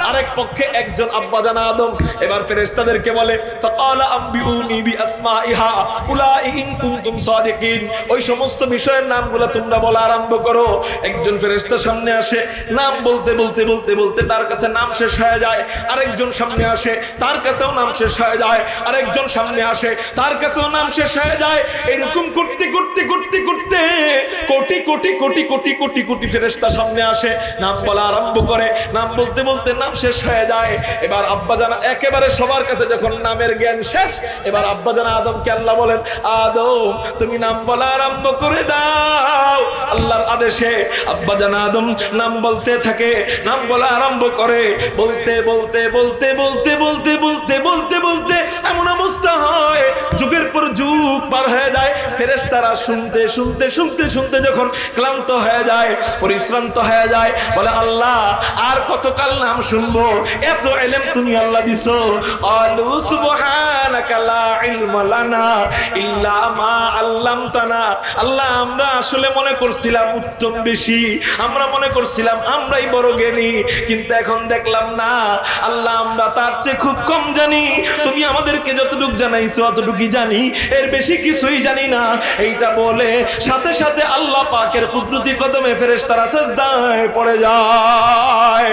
আরেক পক্ষে একজন আব্বাজান আদম। এবার ফেরেশতাদের কে বলে ফাকালা আম্বিউনি বিআসমাইহা উলাই ইন কুনতুম সাদিকিন, ওই সমস্ত বিষয়ের নামগুলো তোমরা বলা আরম্ভ করো। একজন ফেরেশতা সামনে আসে, নাম বলতে বলতে বলতে বলতে তার কাছে নাম শেষ হয়ে যায়। আরেকজন সামনে আসে, তার কাছেও নাম শেষ হয়ে যায়। আরেকজন সামনে আসে, তার কাছেও নাম শেষ হয়ে যায়। এরকম করতে করতে করতে করতে কোটি কোটি কোটি কোটি কোটি কোটি ফেরেশতা সামনে আসে, নাম বলা আরম্ভ করে। নাম বলতে বলতে নাম শেষ হয়ে যায়। এবার আব্বাজান একেবারে সবার কাছে যখন নামের জ্ঞান শেষ, এবার আব্বাজান আদমকে আল্লাহ বলেন, আদম তুমি নাম বলা আরম্ভ করে দাও। আল্লাহর আদেশে আব্বাজান আদম নাম বলতে থাকে, নাম বলা আরম্ভ করে। বলতে বলতে বলতে বলতে বলতে বলতে বলতে বলতে এমন অবস্থা হয় যুগের পর যুগ পার হয়ে যায়। ফেরেশতারা শুনতে শুনতে শুনতে শুনতে যখন ক্লান্ত হয়ে যায়, পরিশ্রান্ত হয়ে যায়, বলে আল্লাহ আর কতকাল নাম শুনবো, এত ইলম তুমি আল্লাহ দিছো। আলু সুবহানাকা লা ইলমা লানা ইল্লা মা আল্লামতানা। আল্লাহ আমরা আসলে মনে করছিলাম উত্তম বেশি, আমরা মনে করছিলাম আমরাই বড় জ্ঞানী, কিন্তু এখন দেখলাম না আল্লাহ, আমরা তার চেয়ে খুব কম জানি। তুমি আমাদেরকে যতটুকু জানাইছো অতটুকুই জানি, এর বেশি কিছুই জানি না। এইটা বলে সাথে সাথে আল্লাহ পাকের কুদরতি কদমে ফেরেশতারা সিজদায় পড়ে যায়।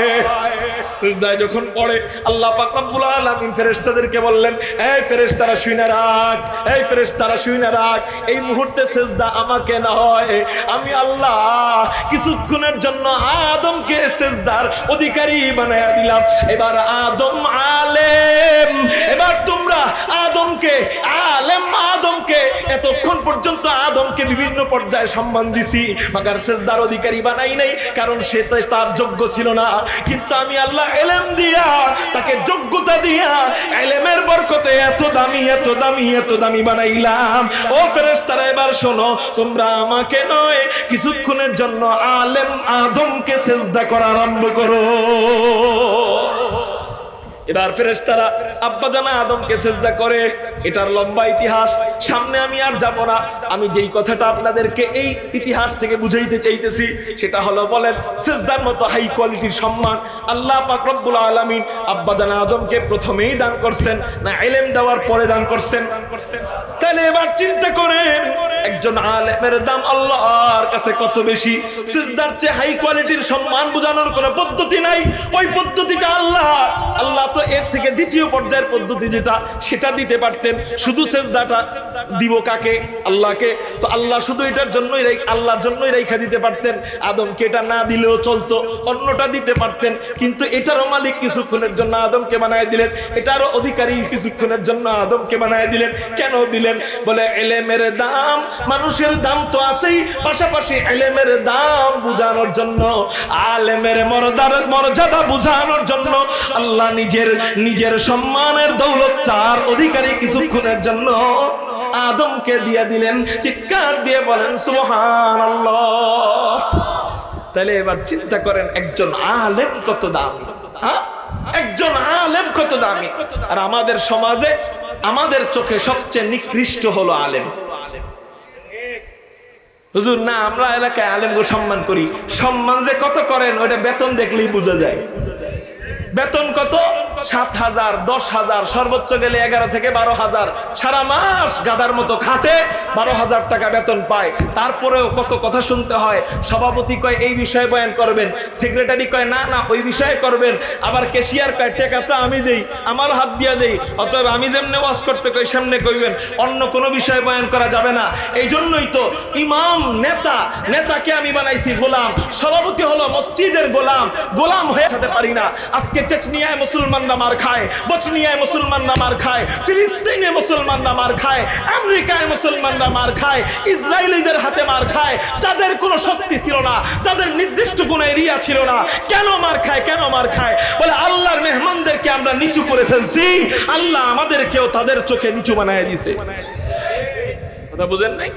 সিজদায় যখন পড়ে, আল্লাহ পাক রব্বুল আলামিন ফেরেশতাদেরকে বললেন, এই ফেরেশতারা শুনে রাখ, এই ফেরেশতারা শুনে রাখ, এই মুহূর্তে সিজদা আমাকে না হয়, আমি আল্লাহ কিছুক্ষণের জন্য আদমকে সিজদার অধিকারী বানায়া দিলাম। এবার আদম আলেম, এবার তোমরা তোমরা আদমকে, আলেম আদমকে, এতক্ষণ পর্যন্ত আদমকে বিভিন্ন পর্যায়ে সম্মান দিছি, মাগার সেজদার অধিকারী বানাই নাই, কারণ সে তার যোগ্য ছিল না। কিন্তু আমি আল্লাহ ইলম দিয়া, তাকে যোগ্যতা দিয়া, ইলমের বরকতে এত দামি এত দামি এত দামি বানাইলাম। ও ফেরেশতারা এবার শোনো, তোমরা আমাকে নয়, কিছুক্ষণের জন্য আলেম আদমকে সেজদা করা আরম্ভ করো। এবার ফেরেশতারা আব্বাজান আদমকে সিজদা করে। এটার লম্বা ইতিহাস, সামনে আমি আর যাব না। আমি যেই কথাটা আপনাদেরকে এই ইতিহাস থেকে বুঝাইতে চাইতেছি সেটা হলো, বলেন সিজদার মতো হাই কোয়ালিটির সম্মান আল্লাহ পাক রব্বুল আলামিন আব্বাজান আদমকে প্রথমেই দান করছেন না ইলম দেওয়ার পরে দান করছেন? তাহলে এবার চিন্তা করেন, একজন আলেমের দাম আল্লাহর কাছে কত বেশি। সিজদার চেয়ে হাই কোয়ালিটির সম্মান বোঝানোর কোনো পদ্ধতি নাই। ওই পদ্ধতিটা আল্লাহ তো এর থেকে দ্বিতীয় পর্যায়ের পদ্ধতি যেটা, সেটা দিতে পারতেন। শুধু সিজদাটা দিব কাকে? আল্লাহকে। তো আল্লাহ শুধু এটার জন্যই আল্লাহর জন্যই রেখা দিতে পারতেন। আদমকে এটা না দিলেও চলতো, অন্যটা দিতে পারতেন। কিন্তু এটারও মালিক কিছুক্ষণের জন্য আদমকে বানায় দিলেন, এটারও অধিকারী কিছুক্ষণের জন্য আদমকে বানায় দিলেন। কেন দিলেন? বলে ইলমের দাম, মানুষের দাম তো আছেই, পাশাপাশি ইলমের দাম বুঝানোর জন্য, আলেমের মর্যাদা বুঝানোর জন্য আল্লাহ নিজের সম্মানের দৌলত চার অধিকারী কিছুক্ষণের জন্য আদমকে দিয়ে দিলেন। চিৎকার দিয়ে বলেন সুবহানাল্লাহ। তাহলে এবার চিন্তা করেন, একজন আলেম কত দামি, একজন আলেম কত দামি। আর আমাদের সমাজে, আমাদের চোখে সবচেয়ে নিকৃষ্ট হলো আলেম। হুজুর না, আমরা এলাকায় আলেমকে সম্মান করি। সম্মান যে কত করেন ওটা বেতন দেখলেই বোঝা যায়। বেতন কত? 7,000, 10,000, সর্বোচ্চ গেলে 11 থেকে 12,000। সারা মাস গাদার মতো খাটে, 12,000 টাকা বেতন পায়। তারপরেও কত কথা শুনতে হয়। সভাপতি কয় এই বিষয়ে বয়ান করবেন, সেক্রেটারি কয় না না ওই বিষয়ে করবেন, আবার ক্যাশিয়ার কয় টাকা তো আমি দেই, আমার হাত দিয়া দেই, অতএব আমি যেমনে ওয়াজ করতে কই সামনে কইবেন, অন্য কোনো বিষয়ে বয়ান করা যাবে না। এই জন্যই তো ইমাম, নেতাকে আমি বানাইছি গোলাম, সভাপতি হলো মসজিদের গোলাম। গোলাম হয়ে যেতে পারি না। আজকে চেচনিয়ায় মুসলমানরা মার খায়, বচনিয়ায় মুসলমানরা মার খায়, ফিলিস্তিনে মুসলমানরা মার খায়, আমেরিকায় মুসলমানরা মার খায়, ইসরায়েলিদের হাতে মার খায়, যাদের কোনো শক্তি ছিল না, যাদের নির্দিষ্ট কোনো এরিয়া ছিল না। কেন মার খায়? কেন মার খায়? বলে আল্লাহর মেহমানদেরকে আমরা নিচু করে ফেলছি, আল্লাহ আমাদেরকেও তাদের চোখে নিচু বানায় দিয়েছে। কথা বুঝেন নাই?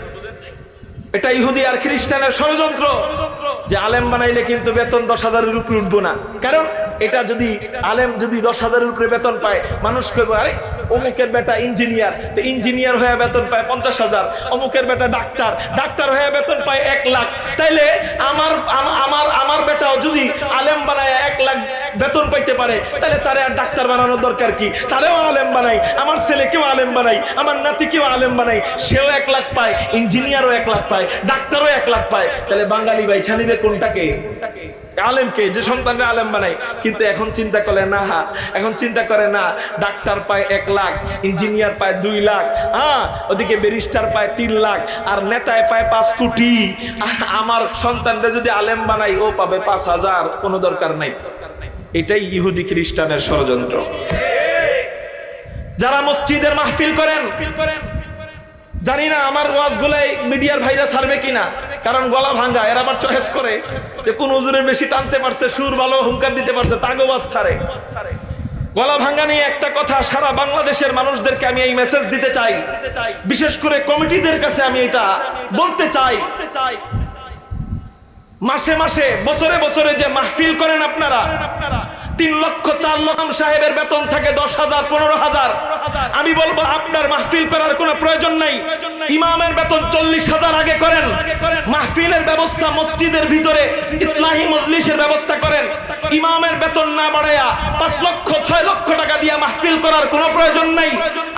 এটা ইহুদি আর খ্রিস্টানের ষড়যন্ত্র, যে আলেম বানাইলে কিন্তু বেতন 10,000-এর উপরে উঠবো না। কারণ এটা যদি আলেম যদি 10,000-এর উপরে বেতন পায়, মানুষ কইবে আরে অমুকের বেটা ইঞ্জিনিয়ার, তো ইঞ্জিনিয়ার হয়ে বেতন পায় 50,000। অমুকের বেটা ডাক্তার হয়ে বেতন পায় 1 লাখ। তাইলে আমার বেটাও যদি আলেম বানায় 1 লাখ বেতন পাইতে পারে, তাহলে তারে আর ডাক্তার বানানোর দরকার কি? তারেও আলেম বানাই, আমার ছেলেকেও আলেম বানাই, আমার নাতিকেও আলেম বানাই, সেও 1 লাখ পায়, ইঞ্জিনিয়ারও 1 লাখ পায়, ডাক্তারও 1 লাখ পায়। তাহলে বাঙালি ভাই ছানিবে কোনটাকে? আলেমকে, যে সন্তানরা আলেম বানাই। কিন্তু এখন চিন্তা করে না, এখন চিন্তা করে না, ডাক্তার পায় 1 লাখ, ইঞ্জিনিয়ার পায় 2 লাখ, ওদিকে ব্যারিস্টার পায় 3 লাখ, আর নেতায় পায় 5 কোটি। আমার সন্তানরা যদি আলেম বানাই, ও পাবে 5,000, কোনো দরকার নাই। এটাই ইহুদি খ্রিস্টানের ষড়যন্ত্র। যারা মসজিদের মাহফিল করেন, জানি না আমার ওয়াজগুলাই মিডিয়ার ভাইরা ছাড়বে কিনা, কারণ গলা ভাঙ্গা। এরা আবার চয়েস করে যে কোন হুজুরের বেশি টানতে পারছে, সুর ভালো, হুঙ্কার দিতে পারছে, তাগো ওয়াজ ছাড়ে। গলা ভাঙ্গা নিয়ে একটা কথা সারা বাংলাদেশের মানুষদেরকে আমি এই মেসেজ দিতে চাই, বিশেষ করে কমিটিদের কাছে আমি এটা বলতে চাই। মাসে মাসে, বছরে বছরে যে মাহফিল করেন আপনারা, 3 লক্ষ 4 লক্ষ সাহেবের বেতন থাকে 10,000, 15,000। আমি বলবো আপনার মাহফিল করার কোনো প্রয়োজন নাই। ইমামের বেতন 40,000 আগে করেন। মাহফিলের ব্যবস্থা মসজিদের ভিতরে ইসলাহি মজলিসের ব্যবস্থা করেন। ইমামের বেতন না বাড়ায়া 5 লক্ষ 6 লক্ষ টাকা দিয়ে মাহফিল করার কোনো প্রয়োজন নাই।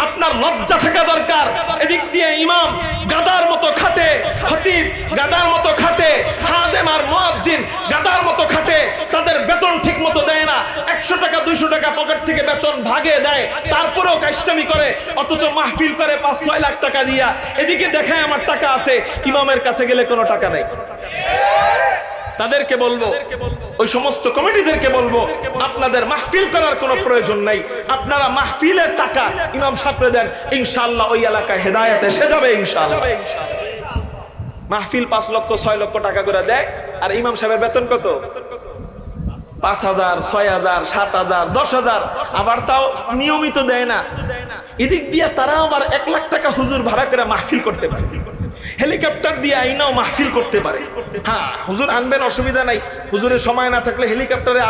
আপনার লজ্জা থাকা দরকার। এদিক দিয়ে ইমাম গাদার মতো খাটে, খতিব গাদার মতো খাটে, খাদেম আর মুয়াজ্জিন গাদার মতো খাটে, তাদের বেতন ঠিক মতো দেয় না। 100 টাকা 200 টাকা পকেট থেকে বেতন ভাগে দেয়, তারপরেও কাজটামি করে, অথচ মাহফিল করে 5-6 লাখ টাকা দিয়া। এদিকে দেখায় আমার টাকা আছে, ইমামের কাছে গেলে কোনো টাকা নাই। তাদেরকে বলবো, ওই সমস্ত কমিটিদেরকে বলবো, আপনাদের মাহফিল করার কোনো প্রয়োজন নাই। আপনারা মাহফিলের টাকা ইমাম সাহেবকে দেন, ইনশাআল্লাহ ওই এলাকায় হেদায়েত এসে যাবে ইনশাআল্লাহ। মাহফিল 5 লক্ষ 6 লক্ষ টাকা করে দেয়, আর ইমাম সাহেবের বেতন কত? 5,000, 6,000, 7,000, 10,000, আবার তাও নিয়মিত দেয় না। এদিক দিয়ে তারা আবার 1 লাখ টাকা হুজুর ভাড়া করে মাহফিল করতে পারে, হেলিকপ্টার দিয়ে আইনাও মাহফিল করতে পারে। হ্যাঁ, হুজুর আনবেন, অসুবিধা নাই, হুজুরের সময় না থাকলে হেলিকপ্টারে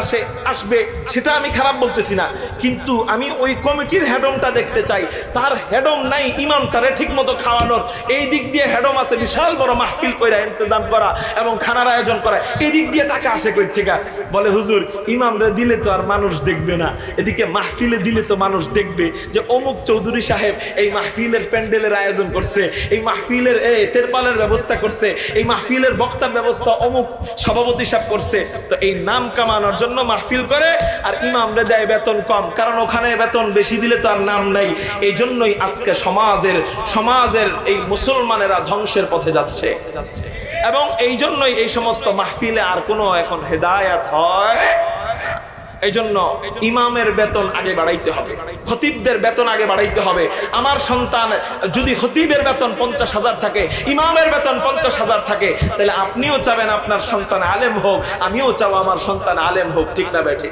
আসবে, সেটা আমি খারাপ বলতেছি না, কিন্তু আমি ওই কমিটির হেডমটা দেখতে চাই। তার হেডম নাই ইমাম তারে ঠিক মতো খাওয়ানোর, এই দিক দিয়ে হেডম আছে বিশাল বড় মাহফিল কইরা ইন্তজাম করা এবং খানার আয়োজন করা, এই দিক দিয়ে টাকা আসে কই থেকে? বলে হুজুর ইমামরে দিলে তো আর মানুষ দেখবে না, এদিকে মাহফিলে দিলে তো মানুষ দেখবে যে অমুক চৌধুরী সাহেব এই মাহফিলের প্যান্ডেলের আয়োজন করছে, এই মাহফিলের তেরপালের ব্যবস্থা করছে, এই মাহফিলের বক্তার ব্যবস্থা অমুক সভাপতি সাহেব করছে। তো এই নাম কামানোর জন্য মাহফিল করে, আর ইমামরে দেয় বেতন কম, কারণ ওখানে বেতন বেশি দিলে তো আর নাম নাই। এই জন্যই আজকে সমাজের এই মুসলমানেরা ধ্বংসের পথে যাচ্ছে, এবং এই জন্যই এই সমস্ত মাহফিলে আর কোনো এখন হেদায়েত হয়। এই জন্য ইমামের বেতন আগে বাড়াইতে হবে, খতিবদের বেতন আগে বাড়াইতে হবে। আমার সন্তান যদি খতিবের বেতন 50,000 থাকে, ইমামের বেতন 50,000 থাকে, তাহলে আপনিও চাবেন আপনার সন্তান আলেম হোক, আমিও চাবো আমার সন্তান আলেম হোক, ঠিক না বেঠে?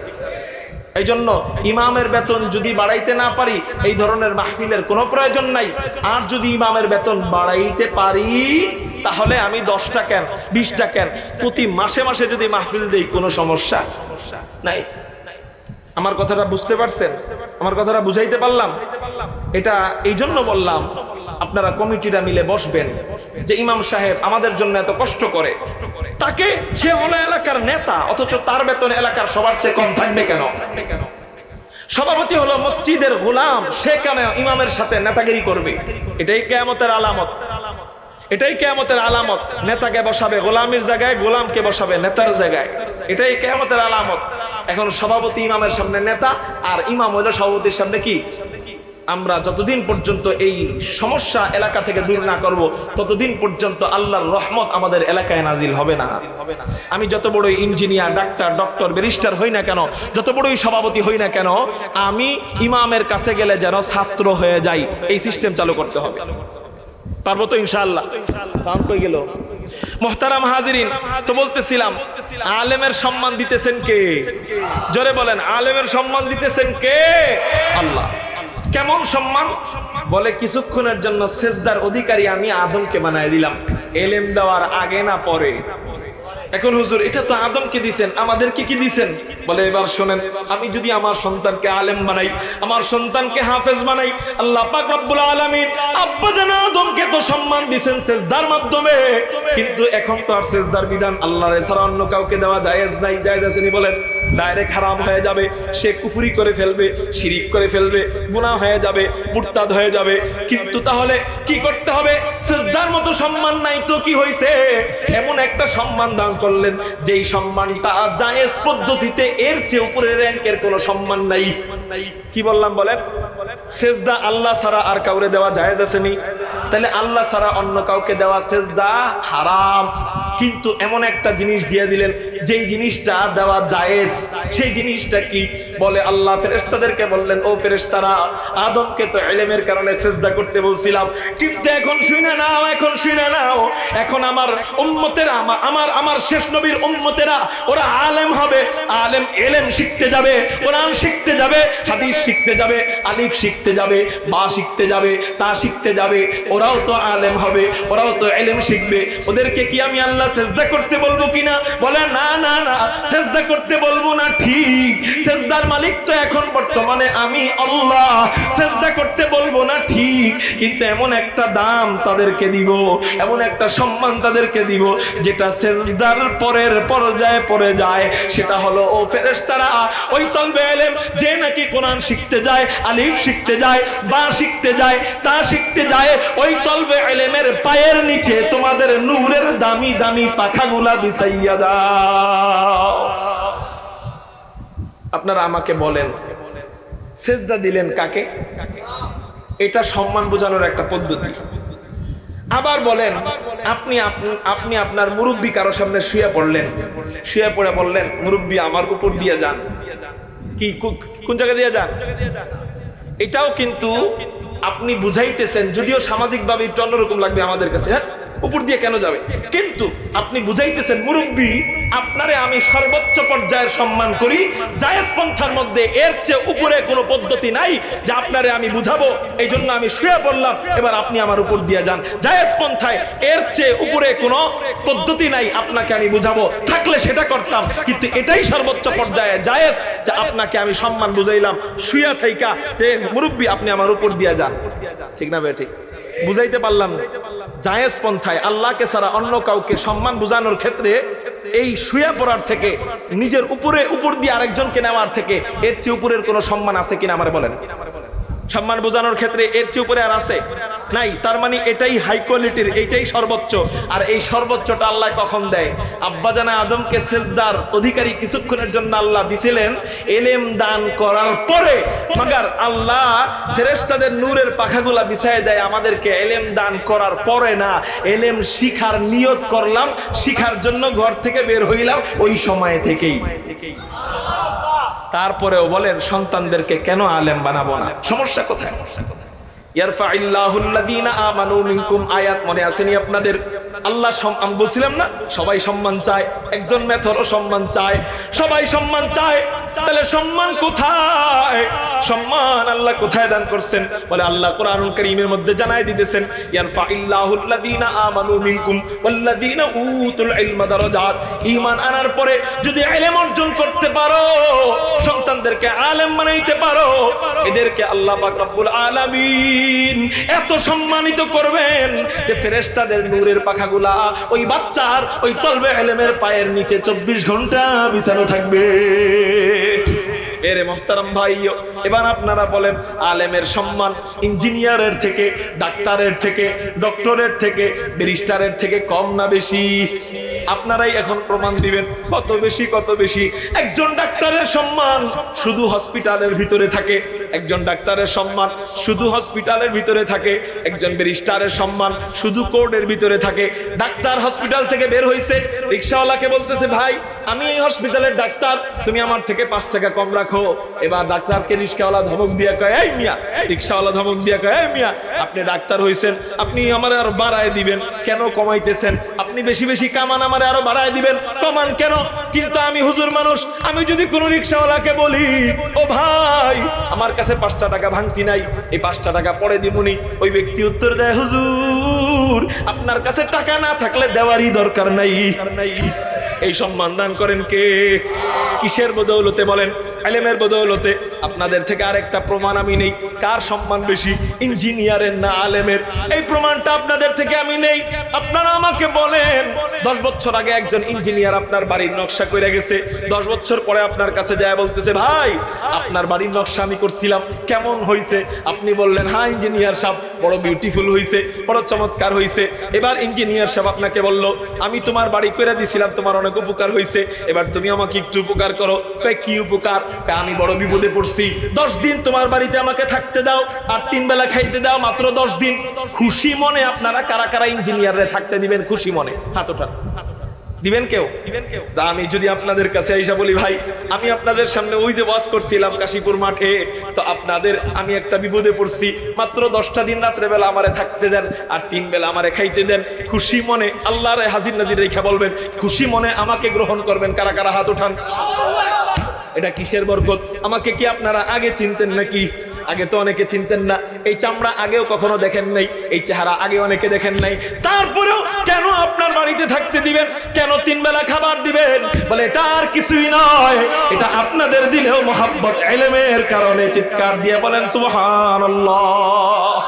এই জন্য ইমামের বেতন যদি বাড়াইতে না পারি, এই ধরনের মাহফিলের কোনো প্রয়োজন নাই। আর যদি ইমামের বেতন বাড়াইতে পারি, তাহলে আমি 10টা কেন 20টা কেন প্রতি মাসে মাসে যদি মাহফিল দেই, কোনো সমস্যা নাই। আমার কথাটা বুঝতে পারছেন? আমার কথাটা বুঝাইতে পারলাম? এটা এই জন্য বললাম, আপনারা কমিটিরা মিলে বসবেন যে ইমাম সাহেব আমাদের জন্য এত কষ্ট করে, তাকে সে হলো এলাকার নেতা, অথচ তার বেতন এলাকার সবার চেয়ে কম থাকবে কেন? সভাপতি হলো মসজিদের গোলাম, সে কেন ইমামের সাথে নেতাগিরি করবে? এটাই কিয়ামতের আলামত, এটাই কিয়ামতের আলামত। নেতাকে বসাবে গোলামের জায়গায়, গোলামকে বসাবে নেতার জায়গায়, এটাই কিয়ামতের আলামত। এখন সভাপতি ইমামের সামনে নেতা, আর ইমাম হলো সভাপতির সামনে কি? আমরা যতদিন পর্যন্ত এই সমস্যা এলাকা থেকে দূর না করব, ততদিন পর্যন্ত আল্লাহর রহমত আমাদের এলাকায় নাজিল হবে না। আমি যত বড়ই ইঞ্জিনিয়ার, ডাক্তার, ডক্টর, ব্যারিস্টার হই না কেন, যত বড়ই সভাপতি হই না কেন, আমি ইমামের কাছে গেলে যেন ছাত্র হয়ে যাই, এই সিস্টেম চালু করতে হবে। পারবো তো ইনশাআল্লাহ? সাউন্ড কই গেল? মুহতারাম হাজিরিন, তো বলতেছিলাম আলেমের সম্মান দিতেছেন কে? জোরে বলেন, আলেমের সম্মান দিতেছেন কে? আল্লাহ। কেমন সম্মান? বলে কিছুক্ষণের জন্য সেজদার অধিকারী আমি আদমকে বানায় দিলাম, এলেম দেওয়ার আগে না পরে। এখন হুজুর এটা তো আদমকে দিছেন, আমাদেরকে কি দিছেন? বলে এবার শোনেন, আমি যদি আমার সন্তানকে আলেম বানাই, আমার সন্তানকে হাফেজ বানাই, আল্লাহ পাক রব্বুল আলামিন আব্বা জান আদমকে তো সম্মান দিবেন সেজদার মাধ্যমে, কিন্তু এখন তো আর সেজদার বিধান আল্লাহর ছাড়া অন্য কাউকে দেওয়া জায়েজ নাই। জায়েজ আছে নি বলেন? ডাইরেক্ট হারাম হয়ে যাবে, সে কুফরি করে ফেলবে, শিরিক করে ফেলবে, গুনাহ হয়ে যাবে, মুরতাদ হয়ে যাবে। কিন্তু তাহলে কি করতে হবে? সেজদার মতো সম্মান নাই তো কি হইছে? এমন একটা সম্মান দান করলেন যেই সম্মানটা জায়েজ পদ্ধতিতে এর চেয়ে উপরের র‍্যাঙ্কের কোনো সম্মান নাই। কি বললাম বলেন? সেজদা আল্লাহ ছাড়া আর কাউরে দেওয়া জায়েজ আছে নি? তাহলে আল্লাহ ছাড়া অন্য কাউকে দেওয়া সেজদা হারাম, কিন্তু এমন একটা জিনিস দিয়ে দিলেন যেই জিনিসটা দেওয়া জায়েজ। সেই জিনিসটা কি? বলে আল্লাহ ফেরেশতাদেরকে বললেন, ও ফেরেশতারা, আদমকে তো ইলমের কারণে সেজদা করতে বলছিলাম, কিন্তু এখন শুনে নাও, এখন শুনে নাও, এখন আমার উম্মতেরা, আমার শেষ নবীর উম্মতেরা, ওরা আলেম হবে, আলেম ইলম শিখতে যাবে, কোরআন শিখতে যাবে, হাদিস শিখতে যাবে, আলিফ শিখতে যাবে, বা শিখতে যাবে, তা শিখতে যাবে, ওরাও তো আলেম হবে, ওরাও তো ইলম শিখবে। ওদেরকে কি আমি আল্লাহ সেজদা করতে বলবো কিনা? বলে না না না, সেজদা করতে বলবো না, ঠিক, সেজদার মালিক তো এখন বর্তমানে আমি আল্লাহ, সেজদা করতে বলবো না, ঠিক, কিন্তু এমন একটা দাম তাদেরকে দিব, এমন একটা সম্মান তাদেরকে দিব যেটা সেজদার পরের পর্যায়ে পড়ে যায়। সেটা হলো, ও ফেরেশতারা, ওই তলবে ইলম যে নাকি কোরআন শিখতে যায়, আলিফ শিখতে যায়, বা শিখতে যায়, তা শিখতে যায়, ওই তলবে ইলমের পায়ের নিচে তোমাদের নূরের দামি দামি পাখাগুলা বিছাইয়া দাও। আপনারা আমাকে বলেন, সেজদা দিলেন কাকে? এটা সম্মান বোঝানোর একটা পদ্ধতি। আবার বলেন আপনি আপনার মুরব্বী কারো সামনে শুয়ে পড়লেন, শুয়ে পড়ে বললেন, মুরব্বী আমার উপর দিয়ে যান। কি কোন জায়গা দিয়ে যান? এটাও কিন্তু আপনি বুঝাইতেছেন, যদিও সামাজিকভাবে একটু অন্যরকম লাগবে আমাদের কাছে, হ্যাঁ উপর দিয়ে কেন যাবে, কিন্তু আপনি বুঝাইতেছেন মুরব্বী আপনারে আমি সর্বোচ্চ পর্যায়ের সম্মান করি, জায়েজ পন্থার মধ্যে এর চেয়ে উপরে কোনো পদ্ধতি নাই যে আপনারে আমি বুঝাবো, এই জন্য আমি শুয়ে পড়লাম, এবার আপনি আমার উপর দিয়ে যান। জায়েজ পন্থায় এর চেয়ে উপরে কোনো পদ্ধতি নাই আপনাকে আমি বুঝাবো, থাকলে সেটা করতাম, কিন্তু এটাই সর্বোচ্চ পর্যায়ে জায়েজ যে আপনাকে আমি সম্মান বুঝাইলাম শুয়ে থাইকা যে মুরব্বী আপনি আমার উপর দিয়ে যান। ঠিক না ভাই? ঠিক বুঝাইতে পারলাম না? জায়েজ পন্থায় আল্লাহকে ছাড়া অন্য কাউকে সম্মান বোঝানোর ক্ষেত্রে এই শুয়ে পড়ার থেকে, নিজের উপর দিয়ে আরেকজনকে নেওয়ার থেকে এর চেয়ে উপরের কোনো সম্মান আছে কিনা আমার বলেন? সম্মান বোঝানোর ক্ষেত্রে এর চেয়ে উপরে আর আছে? নাই। তার মানে এটাই হাই কোয়ালিটির, এইটাই সর্বোচ্চ। আর এই সর্বোচ্চটা আল্লাহ কখন দেয়? আব্বাজানা আদমকে সেজদার অধিকারী কিছুক্ষণের জন্য আল্লাহ দিছিলেন এলেম দান করার পরে, মাগার আল্লাহ ফেরেশতাদের নূরের পাখাগুলা বিছায় দেয় আমাদেরকে এলেম দান করার পরে না, এলেম শিখার নিয়ত করলাম, শিখার জন্য ঘর থেকে বের হইলাম ওই সময় থেকেই। তারপরেও বলেন সন্তানদেরকে কেন আলেম বানাবো না? সমস্যা কোথায়? ইয়ারফাইল্লাহুল্লাযীনা আমানু মিনকুম আয়াত মনে আসেনি আপনাদের? আল্লাহ আমি বলছিলাম না সবাই সম্মান চায়, একজন মেথরও সম্মান চায়, সবাই সম্মান চায়, তাহলে সম্মান কোথায়? সম্মান আল্লাহ কোথায় দান করছেন? বলে আল্লাহ কোরআনুল কারীমের মধ্যে জানাই দিতেছেন, ইয়ারফাইল্লাহুল্লাযীনা আমানু মিনকুম ওয়াল্লাযীনা উতুল ইলমা দারাজাত। ঈমান আনার পরে যদি ইলম অর্জন করতে পারো, সন্তানদেরকে আলেম বানাইতে পারো, এদেরকে আল্লাহ পাক রব্বুল আলামিন এত সম্মানিত করবেন যে ফেরেশতাদের নূরের পাখাগুলা ওই বাচ্চার ওই তলবে ইলমের পায়ের নিচে 24 ঘন্টা বিছানো থাকবে। এরে মোহতারাম ভাইও, এবার আপনারা বলেন আলেমের সম্মান ইঞ্জিনিয়ারের থেকে, ডাক্তারের থেকে, ডক্টরের থেকে, ব্যারিস্টারের থেকে কম না বেশি? আপনারাই এখন প্রমাণ দিবেন কত বেশি, কত বেশি। একজন ডাক্তারের সম্মান শুধু হসপিটালের ভিতরে থাকে, একজন ডাক্তারের সম্মান শুধু হসপিটালের ভিতরে থাকে, একজন ব্যারিস্টারের সম্মান শুধু কোর্টের ভিতরে থাকে। ডাক্তার হসপিটাল থেকে বের হইছে, রিকশাওয়ালাকে বলতেছে ভাই আমি এই হসপিটালের ডাক্তার, তুমি আমার থেকে 5 টাকা কম রাখো। এবার ডাক্তারকে রিকশাওয়ালা ধমক দিয়া কয় এই মিয়া, রিকশাওয়ালা ধমক দিয়া কয় এই মিয়া আপনি ডাক্তার হইছেন, আপনি আমারে আরো বাড়ায় দিবেন কেন? কমাইতেছেন আপনি, বেশি বেশি কামান আমারে আরো বাড়ায় দিবেন, কমান কেন? কিন্তু আমি হুজুর মানুষ, আমি যদি কোনো রিকশাওয়ালাকে বলি ও ভাই আমার কাছে 5টা টাকা ভাঙতি নাই, এই 5টা টাকা পরে দিবনি, ওই ব্যক্তি উত্তর দেয় হুজুর আপনার কাছে টাকা না থাকলে দেওয়ারই দরকার নাই। এই সম্মান দান করেন কে? কিসের বদৌলতে বলেন? ইলমের বদৌলতে। আপনাদের থেকে আরেকটা প্রমাণ আমি নেই কার সম্মান বেশি, ইঞ্জিনিয়ারের না আলেমের। এই প্রমাণটা আপনাদের থেকে আমি নেই। আপনারা আমাকে বলেন 10 বছর আগে একজন ইঞ্জিনিয়ার আপনার বাড়ির নকশা করে গেছে, 10 বছর পরে আপনার কাছে যায় বলতেছে ভাই আপনার বাড়ির নকশা আমি করছিলাম, কেমন হয়েছে? আপনি বললেন হ্যাঁ ইঞ্জিনিয়ার সাহেব বড় বিউটিফুল হয়েছে, বড় চমৎকার হয়েছে। এবার ইঞ্জিনিয়ার সাহেব আপনাকে বলল আমি তোমার বাড়ি করে দিছিলাম, তোমার অনেক উপকার হয়েছে, এবার তুমি আমাকে একটু উপকার করো। কি উপকার? আমি বড় বিপদে পড়ছি, 10 দিন তোমার বাড়িতে আমাকে থাকতে দাও, আর 3 বেলা খাইতে দাও, মাত্র 10 দিন। খুশি মনে আপনারা কারা কারা ইঞ্জিনিয়াররে থাকতে দিবেন? খুশি মনে হাত ওঠান। দিবেন কেউ? তা আমি যদি আপনাদের কাছে আইসা বলি ভাই আমি আপনাদের সামনে ওই যে ওয়াজ করছিলাম কাশীপুর মাঠে, তো আপনাদের আমি একটা বিপদে পড়ছি, মাত্র 10টা দিন রাত্রে বেলা আমারে থাকতে দেন আর 3 বেলা আমারে খাইতে দেন, খুশি মনে আল্লাহরে হাজির নাজির রেখা বলবেন খুশি মনে আমাকে গ্রহণ করবেন? কারা কারা হাত ওঠান। এটা কিসের বরকত? আমাকে কি আপনারা আগে চিনতেন নাকি? আগে তো অনেকে চিনতেন না, এই চামড়া আগেও কখনো দেখেন নাই, এই চেহারা আগে অনেকে দেখেন নাই, তারপরেও কেন আপনার বাড়িতে থাকতে দিবেন? কেন 3 বেলা খাবার দিবেন? বলে এটা আর কিছুই নয়, এটা আপনাদের দিলেও মহব্বত ইলমের কারণে। চিৎকার দিয়ে বলেন সুবহানাল্লাহ।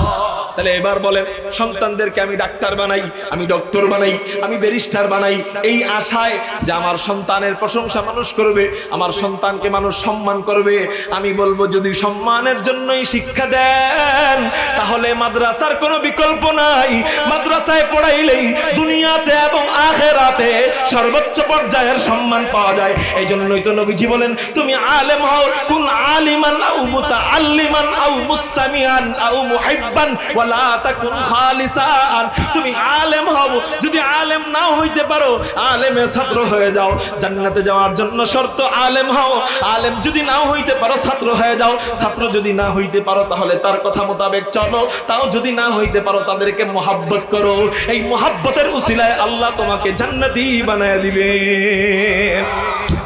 তাহলে এবার বলেন সন্তানদেরকে আমি ডাক্তার বানাই, আমি ডক্টর বানাই, আমি ব্যারিস্টার বানাই এই আশায় যে আমার সন্তানের প্রশংসা মানুষ করবে, আমার সন্তানকে মানুষ সম্মান করবে। আমি বলবো যদি সম্মানের জন্যই শিক্ষা দেন তাহলে মাদ্রাসার কোনো বিকল্প নাই। মাদ্রাসায় পড়াইলেই দুনিয়াতে এবং আখিরাতে সর্বোচ্চ পর্যায়ের সম্মান পাওয়া যায়। এই জন্যই তো নবীজি বলেন তুমি আলেম হও, কুন আলিমান আও মুতাআল্লিমান আও মুস্তামিআন আও মুহিব্বান ওয়ালা তাকুন খালিসান, তুমি আলেম হও, যদি আলেম নাও হইতে পারো আলেমের ছাত্র হয়ে যাও, জান্নাতে যাওয়ার জন্য শর্ত আলেম হও, আলেম যদি নাও হইতে পারো ছাত্র হয়ে যাও, ছাত্র যদি না হইতে পারো তাহলে তার কথা মোতাবেক চলো, তাও যদি না হইতে পারো তাদেরকে মহব্বত করো, এই মহব্বতের উসিলায় আল্লাহ তোমাকে জান্নাতি বানায় দিবে।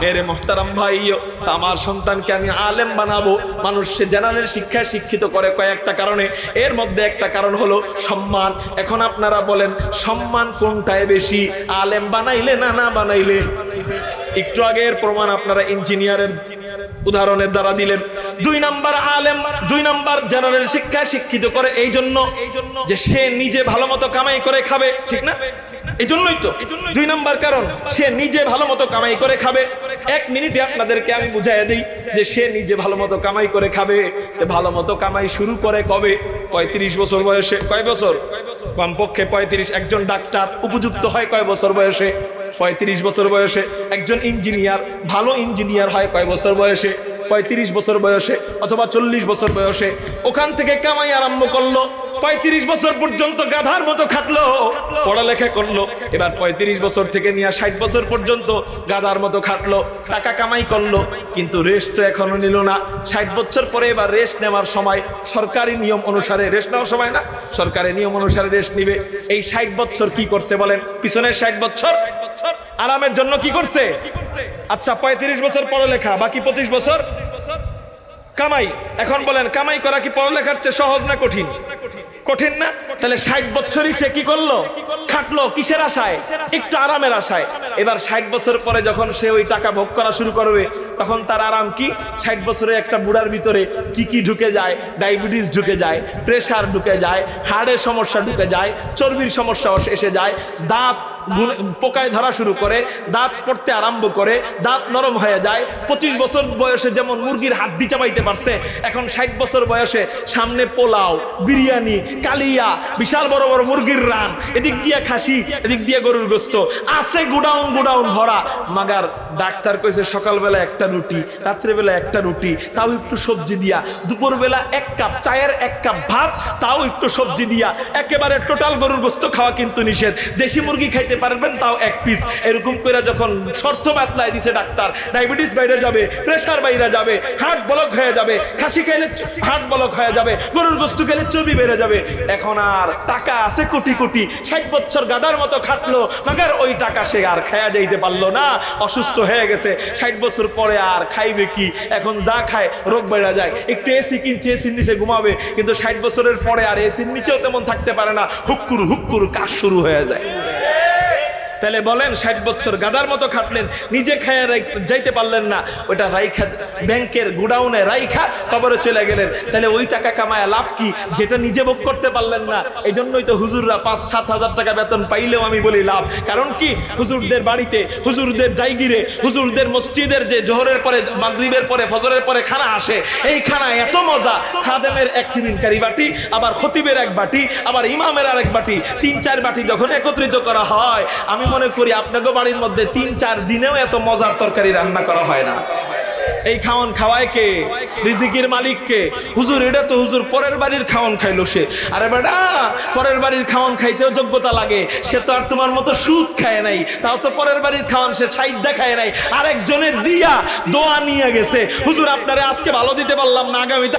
মেরে মোহতারাম ভাইও, আমার সন্তানকে আমি আলেম বানাবো, মানুষ সে জেনারেল শিক্ষায় শিক্ষিত করে কয়েকটা কারণে, এর মধ্যে একটা কারণ হলো সম্মান। এখন আপনারা বলেন সম্মান কোনটায় বেশি, আলেম বানাইলে না না বানাইলে? একটু আগের প্রমাণ আপনারা ইঞ্জিনিয়ারের উদাহরণের দ্বারা দিলেন। 2 নাম্বার আলেম, 2 নাম্বার জেনারেল শিক্ষায় শিক্ষিত করে এই জন্য যে সে নিজে ভালো মতো কামাই করে খাবে, ঠিক না? এই জন্যই তো 2 নাম্বার কারণ, সে নিজে ভালো মতো কামাই করে খাবে। 1 মিনিটে আপনাদেরকে আমি বুঝাইয়া দিই যে সে নিজে ভালো মতো কামাই করে খাবে। ভালো মতো কামাই শুরু করে কবে? 35 বছর বয়সে। কয় বছর? কমপক্ষে 35। একজন ডাক্তার উপযুক্ত হয় কয় বছর বয়সে? 35 বছর বয়সে। একজন ইঞ্জিনিয়ার ভালো ইঞ্জিনিয়ার হয় কয় বছর বয়সে? 35 বছর বয়সে অথবা 40 বছর বয়সে। ওখান থেকে কামাই আরম্ভ করলো, 35 বছর পর্যন্ত গাধার মতো খাটলো, পড়ালেখা করলো। এবার 35 বছর থেকে নিয়ে 60 বছর পর্যন্ত গাধার মতো খাটলো, টাকা কামাই করলো, কিন্তু রেস্ট তো এখনো নিল না। 60 বছর পরে এবার রেস্ট নেওয়ার সময়, সরকারি নিয়ম অনুসারে রেস্ট নেওয়ার সময় না, সরকারি নিয়ম অনুসারে রেস্ট নিবে। এই 60 বছর কি করছে বলেন? পিছনের 60 বছর আরামের জন্য কি করছে? আচ্ছা 35 বছর পড়ালেখা, বাকি 25 বছর কামাই। এখন বলেন কামাই করা কি পড়ালেখার চেয়ে সহজ না কঠিন? কঠিন না? তাহলে 60 বছরই সে কি করলো? খাটলো। কিসের আশায়? একটু আরামের আশায়। এবার 60 বছর পরে যখন সে ওই টাকা ভোগ করা শুরু করবে, তখন তার আরাম কি? 60 বছরে একটা বুড়ার ভিতরে কি কি ঢুকে যায়? ডায়াবেটিস ঢুকে যায়, প্রেসার ঢুকে যায়, হার্টের সমস্যা ঢুকে যায়, চর্বির সমস্যা এসে যায়, দাঁত পোকায় ধরা শুরু করে, দাঁত পড়তে আরম্ভ করে, দাঁত নরম হয়ে যায়। 25 বছর বয়সে যেমন মুরগির হাড্ডি চাবাইতে পারছে, এখন 60 বছর বয়সে সামনে পোলাও, বিরিয়ানি, কালিয়া, বিশাল বড় বড় মুরগির রান, এদিক দিয়ে খাসি, এদিক দিয়ে গরুর গোস্ত আছে, গুডাউন ভরা। মাগার ডাক্তার কইছে সকালবেলা একটা রুটি, রাত্রেবেলা একটা রুটি, তাও একটু সবজি দিয়া, দুপুরবেলা 1 কাপ চায়ের 1 কাপ ভাত, তাও একটু সবজি দিয়া, একেবারে টোটাল গরুর গোস্ত খাওয়া কিন্তু নিষেধ। দেশি মুরগি খাইতে পারবেন তাও 1 পিস। এরকম করে যখন শর্ত বাতলায় দিছে ডাক্তার, ডায়াবেটিস বাইরে যাবে, প্রেসার বাইরে যাবে, হার্ট ব্লক হয়ে যাবে, খাসি খাইলে হার্ট ব্লক হয়ে যাবে, গরুর গোস্ত খেলে চর্বি বেড়ে যাবে। এখন আর টাকা আছে কোটি কোটি, 60 বছর গাদার মতো খাটলো, মাগার ওই টাকা সে আর খায়া যাইতে পারলো না, অসুস্থ হয়ে গেছে। 60 বছর পরে আর খাইবে কি? এখন যা খায় রোগ বেড়ে যায়। একটু এসি কিনছে, এসির নিচে ঘুমাবে, কিন্তু 60 বছরের পরে আর এসির নিচেও তেমন থাকতে পারে না, হুক্কুর কাজ শুরু হয়ে যায়। তাহলে বলেন 60 বছর গাদার মতো খাটলেন, নিজে খায়া যাইতে পারলেন না, ওইটা রাইখা ব্যাংকের গুডাউনে রাইখা কবরে চলে গেলেন। তাহলে ওই টাকা কামায়া লাভ কি, যেটা নিজে ভোগ করতে পারলেন না? এই জন্যই তো হুজুররা 5-7 হাজার টাকা বেতন পাইলেও আমি বলি লাভ। কারণ কি? হুজুরদের বাড়িতে, হুজুরদের জায়গিরে, হুজুরদের মসজিদের যে জোহরের পরে, মাগরিবের পরে, ফজরের পরে খানা আসে, এই খানা এত মজা, খাদেমের 1 টিফিনকারি বাটি, আবার খতিবের 1 বাটি, আবার ইমামের আরেক বাটি, 3-4 বাটি যখন একত্রিত করা হয়, আমি মনে করি আপনাদের বাড়ির মধ্যে 3-4 দিনেও এত মজার তরকারি রান্না করা হয় না। এই খাওয়ান খাওয়ায় কে? রিজিকের মালিক কে? হুজুর এটা তো হুজুর পরের বাড়ির খাওয়ান খাইলো সে। আরে বেটা, পরের বাড়ির খাওয়ান খাইতেও যোগ্যতা লাগে। সে তো আর তোমার মতো সুদ খায় নাই, তাও তো পরের বাড়ির খাওয়ান সে সাইডা খায় নাই, আরেকজনের দিয়া দোয়া নিয়ে গেছে। হুজুর আপনারে আজকে ভালো দিতে পারলাম না, আগামীতে